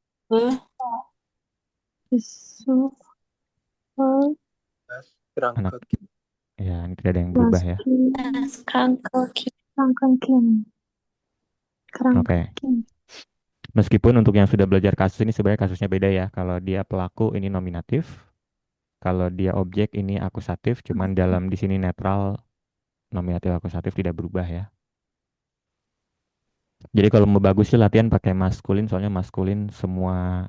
Besuch. das kranke anak. Kind. Ya ini tidak ada yang berubah Das ya. Kind. Das kranke Kind. Kranken Kind. Kranke Oke. Kind. Meskipun untuk yang sudah belajar kasus ini sebenarnya kasusnya beda ya. Kalau dia pelaku ini nominatif, kalau dia objek ini akusatif, cuman dalam di sini netral nominatif akusatif tidak berubah ya. Jadi kalau mau bagus sih latihan pakai maskulin, soalnya maskulin semua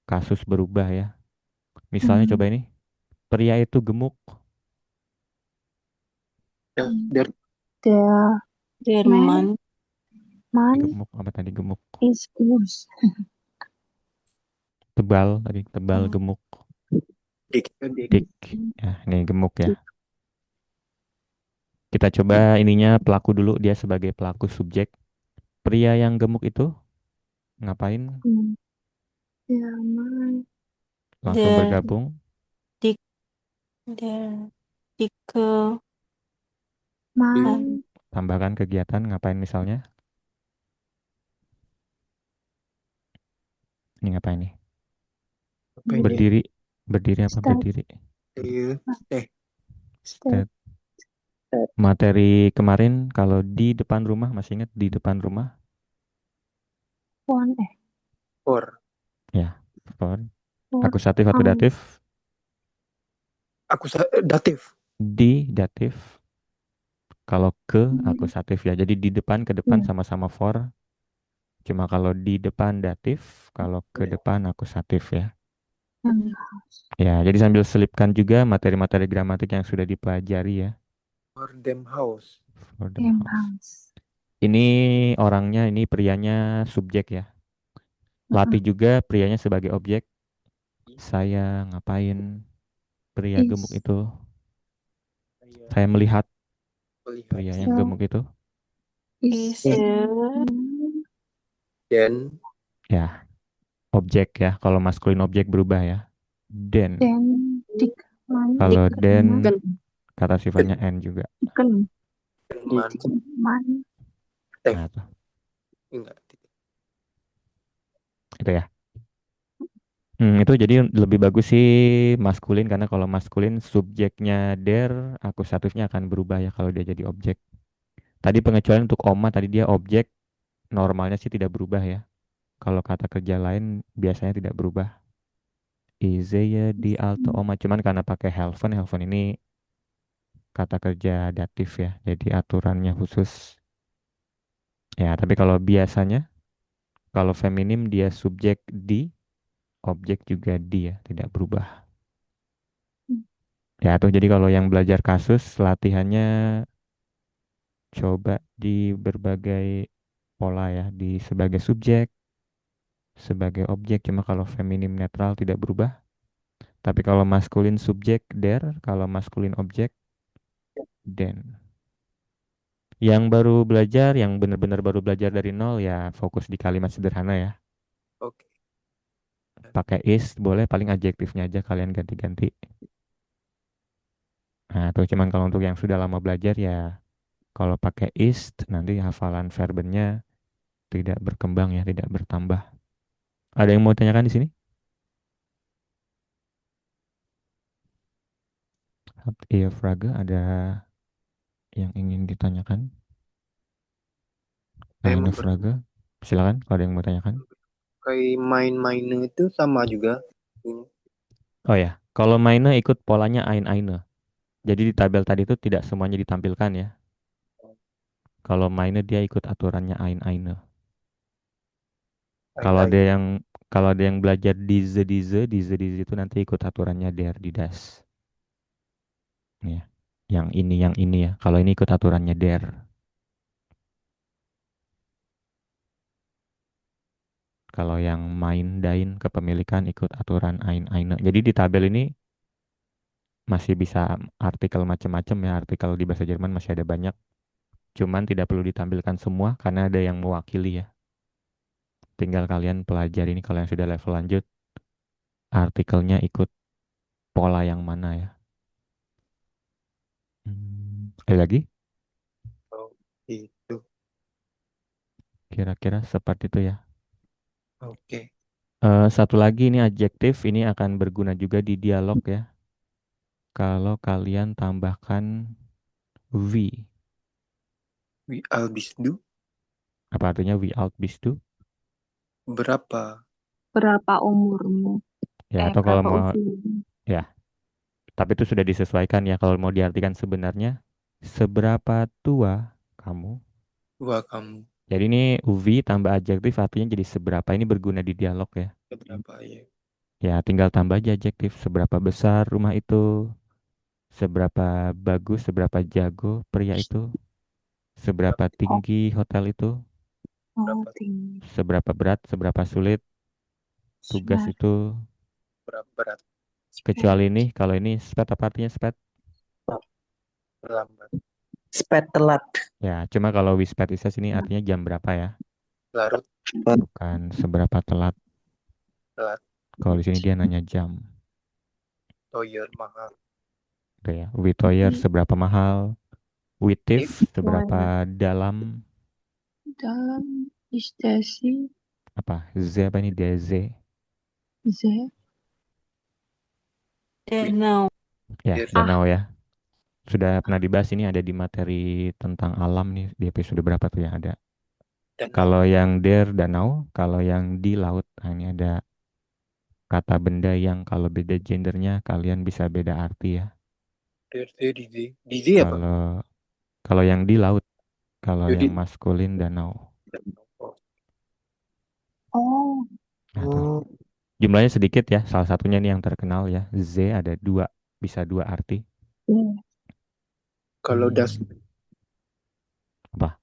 kasus berubah ya. Misalnya Hmm. coba ini, pria itu gemuk, Ya, Hmm. der Der Mann gemuk apa tadi gemuk, ist groß. tebal tadi tebal Hmm. gemuk, dik dik, ya ini gemuk ya. Kita coba ininya pelaku dulu, dia sebagai pelaku subjek. Pria yang gemuk itu ngapain? Hmm. Der Mann. Langsung bergabung. Der dicke Mann Tambahkan kegiatan ngapain misalnya? Ini ngapain nih? apa ini? Berdiri, berdiri apa Stand. berdiri? Iya. Stand. Materi kemarin kalau di depan rumah masih ingat di depan rumah? Von For Ya, for. for Akusatif atau an datif? datif. Di datif. Kalau ke Hmm. akusatif ya. Jadi di depan ke depan Iya. sama-sama for. Cuma kalau di depan datif, kalau ke depan akusatif ya. Hmm. Ya, jadi sambil selipkan juga materi-materi gramatik yang sudah dipelajari ya. For them house. For the Dem house. Haus. Ini orangnya, ini prianya subjek ya. Latih juga prianya sebagai objek. Saya ngapain pria gemuk Ist itu? Saya melihat Melihat. pria yang gemuk itu. ist Dan Ya, objek ya. Kalau maskulin objek berubah ya. Den. den dick Mann. Kalau den Mann. kata sifatnya n juga. Dicken man. Mann. Nah, tuh. Enggak. Itu ya. Itu jadi lebih bagus sih maskulin karena kalau maskulin subjeknya der, akusatifnya akan berubah ya kalau dia jadi objek. Tadi pengecualian untuk oma tadi dia objek, normalnya sih tidak berubah ya. Kalau kata kerja lain biasanya tidak berubah. Izeya di alto oma cuman karena pakai helfen, helfen ini kata kerja datif ya. Jadi aturannya khusus. Ya, tapi kalau biasanya kalau feminim dia subjek di, objek juga di ya, tidak berubah. Ya tuh jadi kalau yang belajar kasus latihannya coba di berbagai pola ya, di sebagai subjek, sebagai objek, cuma kalau feminim netral tidak berubah. Tapi kalau maskulin subjek der, kalau maskulin objek den. Yang baru belajar, yang benar-benar baru belajar dari nol ya fokus di kalimat sederhana ya. Oke. Pakai is boleh, paling adjektifnya aja kalian ganti-ganti. Nah, tuh cuman kalau untuk yang sudah lama belajar ya kalau pakai is nanti hafalan verbennya tidak berkembang ya, tidak bertambah. Ada yang mau tanyakan di sini? Iya, Fraga, ada yang ingin ditanyakan? Saya Nah, mau ini Fraga. Silakan kalau ada yang mau tanyakan. kayak main-mainnya itu sama juga. Ini. Oh ya, kalau mainnya ikut polanya Ain-Aine. Jadi di tabel tadi itu tidak semuanya ditampilkan ya. Kalau mainnya dia ikut aturannya Ain-Aine. Kalau ada Lain-lain. yang kalau ada yang belajar Dize itu nanti ikut aturannya der di das. Ya. Yang ini ya. Kalau ini ikut aturannya der. Kalau yang main dain kepemilikan ikut aturan Ain-Aine. Jadi di tabel ini masih bisa artikel macam-macam ya. Artikel di bahasa Jerman masih ada banyak. Cuman tidak perlu ditampilkan semua karena ada yang mewakili ya. Tinggal kalian pelajari ini kalau yang sudah level lanjut, artikelnya ikut pola yang mana ya. Ada lagi? Oh, itu. Kira-kira seperti itu ya. Oke. Satu lagi ini adjektif, ini akan berguna juga di dialog ya. Kalau kalian tambahkan we. We always do. Apa artinya we out bis to? Berapa? Berapa umurmu? Ya, atau kalau Berapa mau, usiamu? ya. Tapi itu sudah disesuaikan ya. Kalau mau diartikan sebenarnya, seberapa tua kamu? Dua kamu. Jadi ini we tambah adjektif artinya jadi seberapa. Ini berguna di dialog ya. Berapa ya? Ya, tinggal tambah aja adjektif. Seberapa besar rumah itu, seberapa bagus, seberapa jago pria itu, seberapa Oh, tinggi hotel itu, Berapa? tinggi. seberapa berat, seberapa sulit tugas Benar. itu. Berapa berat? Kecuali ini, kalau ini sped apa artinya sped? Lambat. Sped telat. Ya, cuma kalau we sped is ini artinya jam berapa ya, Larut. bukan seberapa telat. Telat. Kalau di sini dia nanya jam. Toyer mahal. Oke ya, we toyer seberapa mahal, we thief Wire. seberapa dalam, Dalam istasi apa z apa ini DZ Z. Danau. ya, Yes. danau ya. Sudah pernah dibahas ini ada di materi tentang alam nih di episode berapa tuh yang ada. Dan Kalau yang der danau, kalau yang di laut, nah ini ada kata benda yang kalau beda gendernya kalian bisa beda arti ya. DZ. DZ apa? Kalau kalau yang di laut, kalau yang Yudit. maskulin danau. Oh. Oh, Nah tuh Oh. jumlahnya sedikit ya. Salah satunya nih yang terkenal ya. Z ada dua, bisa dua arti. iya. Kalau das. Apa?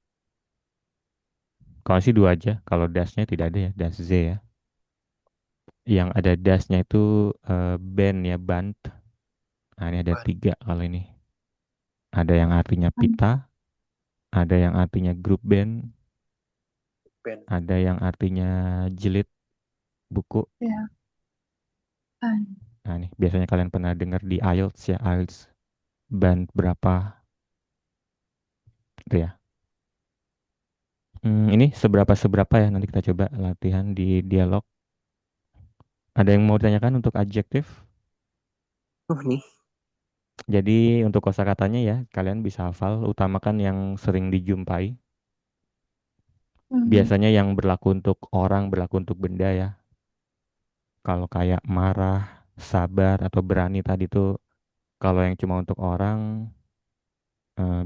Kalau sih dua aja. Kalau dasnya tidak ada ya. Das Z ya. Yang ada dasnya itu band ya, band. Nah ini ada Ban. tiga kalau ini. Ada yang artinya pita, ada yang artinya grup band, Ben. ada yang artinya jilid buku. Ya, kan. Nah ini biasanya kalian pernah dengar di IELTS ya, IELTS band berapa itu ya. Ini seberapa ya nanti kita coba latihan di dialog. Ada yang mau ditanyakan untuk adjektif? Oh nih. Jadi untuk kosakatanya ya kalian bisa hafal, utamakan yang sering dijumpai. Biasanya yang berlaku untuk orang, berlaku untuk benda ya. Kalau kayak marah, sabar atau berani tadi tuh kalau yang cuma untuk orang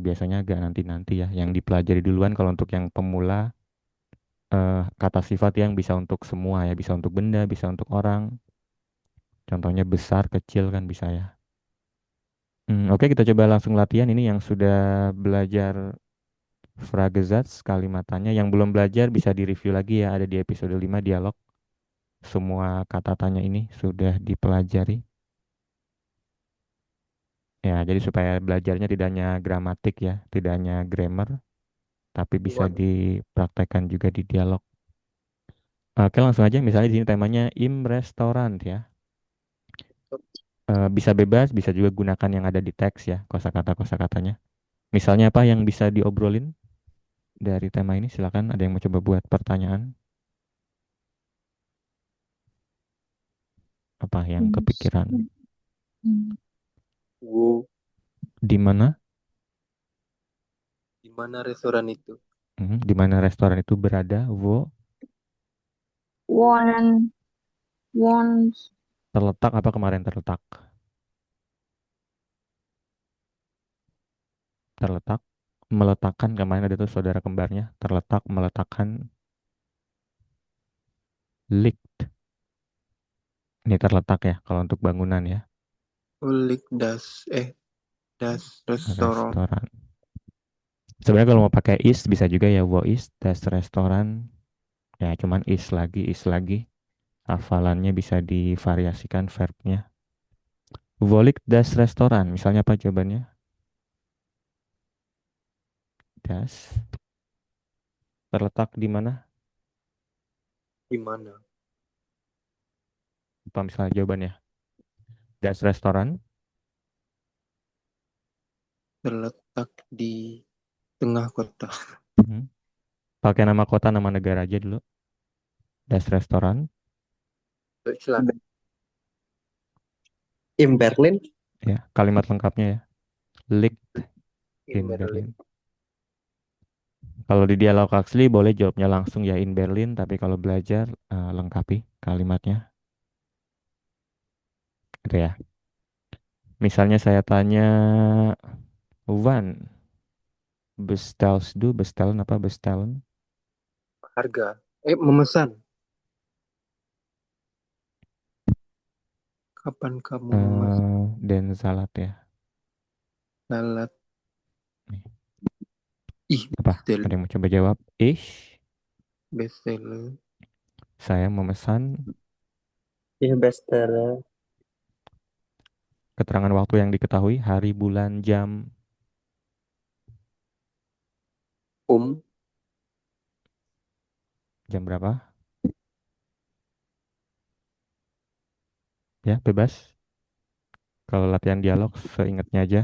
biasanya agak nanti-nanti ya. Yang dipelajari duluan kalau untuk yang pemula kata sifat yang bisa untuk semua ya, bisa untuk benda, bisa untuk orang. Contohnya besar, kecil kan bisa ya. Oke, kita coba langsung latihan ini yang sudah belajar Fragesatz kalimatannya. Yang belum belajar bisa direview lagi ya, ada di episode 5 dialog. Semua kata tanya ini sudah dipelajari. Ya, jadi supaya belajarnya tidak hanya gramatik ya, tidak hanya grammar, tapi bisa One. dipraktekkan juga di dialog. Oke, langsung aja. Misalnya di sini temanya im restoran ya. Bisa bebas, bisa juga gunakan yang ada di teks ya, kosakata-kosakatanya. Misalnya apa yang bisa diobrolin dari tema ini? Silakan, ada yang mau coba buat pertanyaan? Apa yang kepikiran? Hmm. Wow. Di mana? Di mana restoran itu? Di mana restoran itu berada? One. Once. Terletak apa kemarin terletak? Terletak. Meletakkan kemarin ada tuh saudara kembarnya. Terletak, meletakkan. Liegt. Ini terletak ya kalau untuk bangunan ya. Ulik das restoran. Restoran. Sebenarnya kalau mau pakai is bisa juga ya. Wo ist das restoran. Ya cuman is lagi. Hafalannya bisa divariasikan verbnya. Wo liegt das restoran? Misalnya apa jawabannya? Das. Terletak di mana? Di mana? Apa misalnya jawabannya? Das restoran. Terletak di tengah kota. Mhm. Pakai nama kota, nama negara aja dulu. Das restoran. Deutschland. In Berlin. Ya, kalimat lengkapnya ya. Liegt In in Berlin. Berlin. Kalau di dialog asli boleh jawabnya langsung ya in Berlin, tapi kalau belajar lengkapi kalimatnya. Gitu ya. Misalnya saya tanya, Wan, bestellst du, bestellen apa bestellen? Harga. Memesan. Kapan kamu memesan Den salad ya. salad? Nih, Ih, apa? Ada yang mau coba jawab? bestseller. Saya memesan Ich bestelle keterangan waktu yang diketahui, hari, bulan, jam, um jam berapa? Ya, bebas. Kalau latihan dialog, seingatnya aja.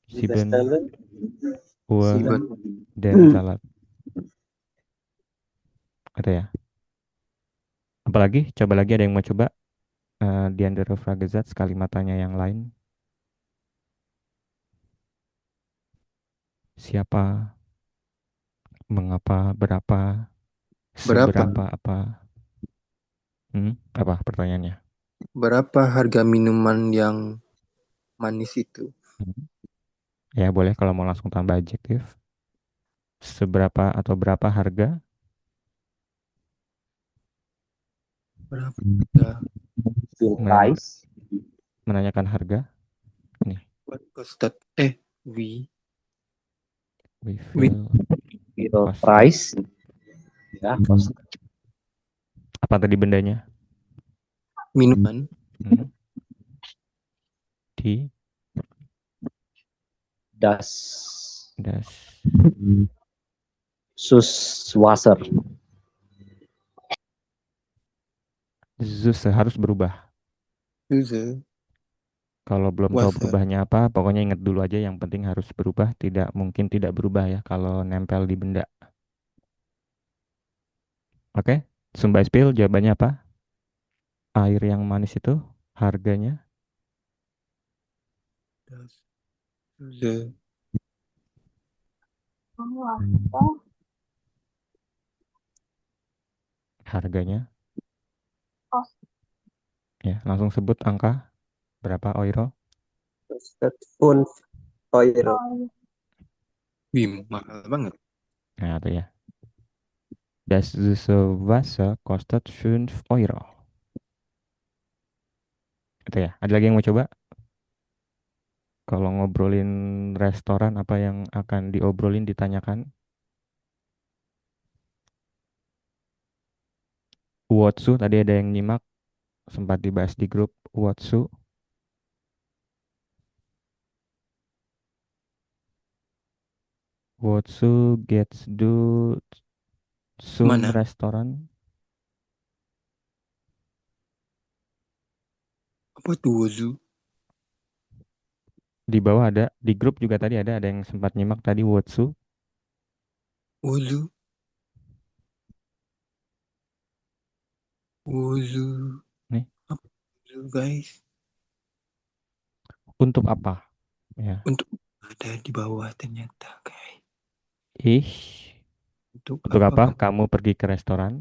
Ich Sieben, bestelle Uhr, Sieben. Den salad. Ada ya. Apalagi? Coba lagi ada yang mau coba? Di andere Fragesatz kalimatnya yang lain. Siapa, mengapa, berapa, Berapa? seberapa, apa? Apa pertanyaannya? Berapa harga minuman yang manis itu? Hmm. Ya, boleh kalau mau langsung tambah adjektif. Seberapa atau berapa harga? Berapa harga? Full Menanya- price. menanyakan harga. Nih, What costed? We. we We. feel Full cost. price. Ya, cost. Apa tadi bendanya? Minuman. Hmm. Di Das das Süßwasser. Zeus harus berubah. Use. Kalau belum tahu Wasser. berubahnya apa, pokoknya ingat dulu aja yang penting harus berubah, tidak mungkin tidak berubah ya kalau nempel di benda. Oke, Sumba-Spill jawabannya apa? Air yang manis itu harganya Das. Use. harganya Cost. ya, langsung sebut angka berapa euro? Kostet 5 Euro. Wih, mahal banget. Nah, itu ya. Das süße Wasser kostet 5 Euro. Itu ya. Ada lagi yang mau coba? Kalau ngobrolin restoran, apa yang akan diobrolin, ditanyakan? Wotsu, tadi ada yang nyimak, sempat dibahas di grup Wotsu. Wotsu gets do some Mana? restoran. Apa tuh Wozu? Di bawah ada, di grup juga tadi ada yang sempat nyimak tadi Wotsu. Wozu? Wozu? Nih, Apa Wozu, guys? untuk apa? Ya. Untuk ada di bawah ternyata, guys. Ih, Untuk untuk apa, apa Pak? kamu pergi ke restoran?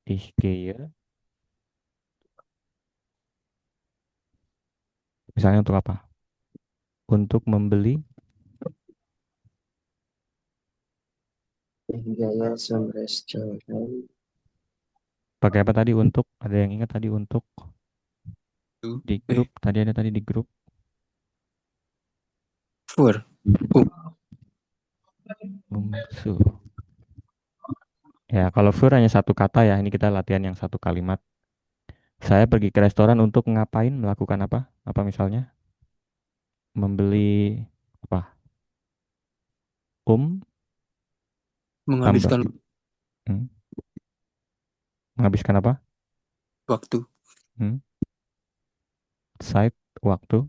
Ih, gehe. Misalnya untuk apa? Untuk membeli, Gaya some restaurant. pakai apa tadi untuk? Ada yang ingat tadi untuk? Tuh. Di grup, tadi ada tadi di grup. For. Oh, Umsu. Ya, kalau fur hanya satu kata ya. Ini kita latihan yang satu kalimat. Saya pergi ke restoran untuk ngapain? Melakukan apa? Apa misalnya? Membeli apa? Tambah. menghabiskan Hmm, Menghabiskan apa? waktu. Hmm, Side, waktu.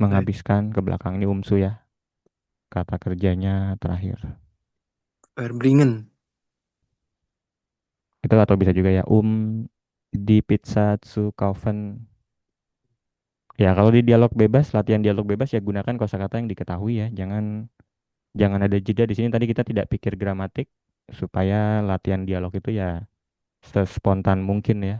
Menghabiskan ke belakang. Ini umsu ya. Kata kerjanya terakhir. Verbringen. Itu atau bisa juga ya. Di pizza zu kaufen. Ya, kalau di dialog bebas, latihan dialog bebas ya gunakan kosakata yang diketahui ya. Jangan ada jeda di sini. Tadi kita tidak pikir gramatik supaya latihan dialog itu ya sespontan mungkin ya.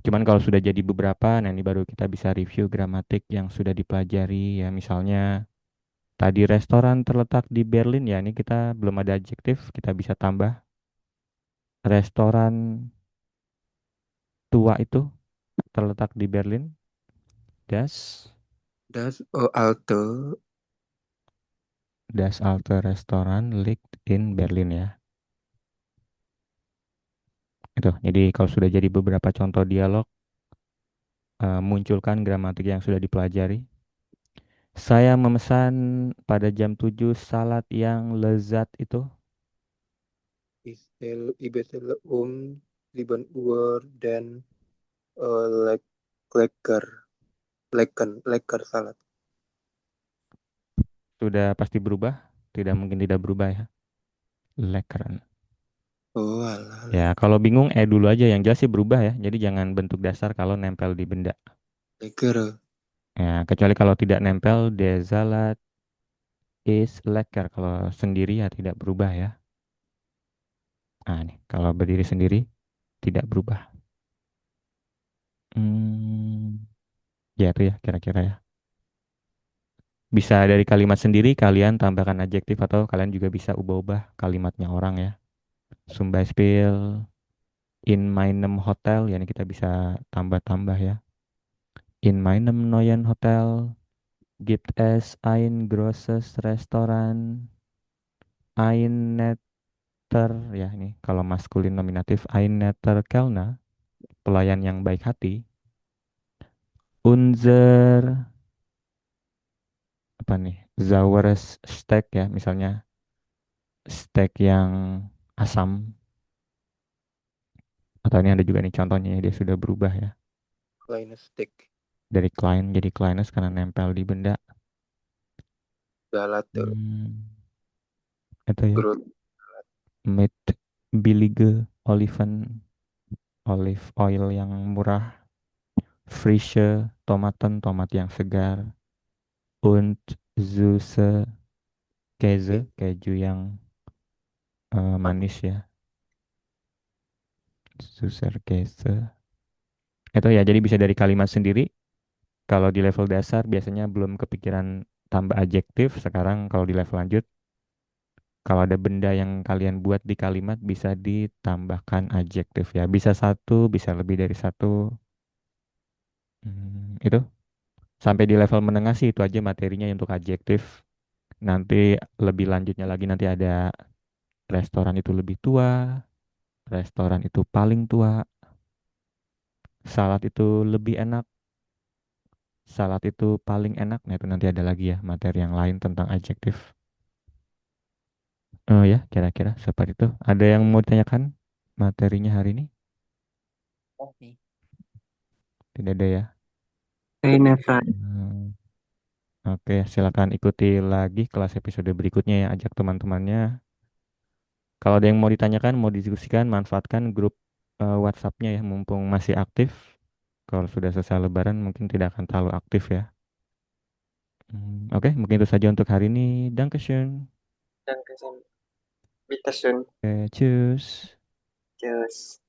Cuman kalau sudah jadi beberapa, nah ini baru kita bisa review gramatik yang sudah dipelajari ya. Misalnya tadi restoran terletak di Berlin ya. Ini kita belum ada adjektif, kita bisa tambah restoran tua itu terletak di Berlin. Das Das alte Das alte Restaurant liegt in Berlin ya. Itu. Jadi kalau sudah jadi beberapa contoh dialog, munculkan gramatik yang sudah dipelajari. Saya memesan pada jam 7 salad yang lezat itu. Ich bestelle 7 Uhr dan lek lekker lekker salad. Sudah pasti berubah, tidak mungkin tidak berubah ya. Lekkeren. Oh alah, Ya, kalau bingung dulu aja, yang jelas sih berubah ya. Jadi jangan bentuk dasar kalau nempel di benda. lekker. Ya, kecuali kalau tidak nempel, der Salat is lekker. Kalau sendiri ya tidak berubah ya. Nah, nih, kalau berdiri sendiri tidak berubah. Hmm, ya itu ya kira-kira ya. Bisa dari kalimat sendiri kalian tambahkan adjektif atau kalian juga bisa ubah-ubah kalimatnya orang ya. Zum Beispiel in meinem Hotel, ya ini kita bisa tambah-tambah ya. In meinem neuen Hotel gibt es ein großes Restaurant, ein netter, ya ini kalau maskulin nominatif ein netter Kellner, pelayan yang baik hati. Unser apa nih? Saueres Steak ya, misalnya steak yang asam. Atau ini ada juga nih contohnya ya, dia sudah berubah ya. Kleine stick. Dari client jadi clients karena nempel di benda. Salad Itu ya. growth Mit billige olive oil yang murah. Frische Tomaten, tomat yang segar. Und süße Käse, keju yang manis ya. Süßer Käse. Itu ya, jadi bisa dari kalimat sendiri. Kalau di level dasar biasanya belum kepikiran tambah adjektif. Sekarang kalau di level lanjut, kalau ada benda yang kalian buat di kalimat bisa ditambahkan adjektif ya. Bisa satu, bisa lebih dari satu. Itu sampai di level menengah sih itu aja materinya untuk adjektif. Nanti lebih lanjutnya lagi nanti ada restoran itu lebih tua, restoran itu paling tua, salad itu lebih enak, salad itu paling enak. Nah, itu nanti ada lagi ya materi yang lain tentang adjektif. Oh ya, kira-kira seperti itu. Ada yang mau ditanyakan materinya hari ini? Tidak ada ya. Ini Fran. Oke, silakan ikuti lagi kelas episode berikutnya ya. Ajak teman-temannya. Kalau ada yang mau ditanyakan, mau didiskusikan, manfaatkan grup WhatsApp-nya ya, mumpung masih aktif. Kalau sudah selesai Lebaran, mungkin tidak akan terlalu aktif ya. Oke, mungkin itu saja untuk hari ini. Dankeschön. Danke schön. Bitte schön. Oke, tschüss. Tschüss.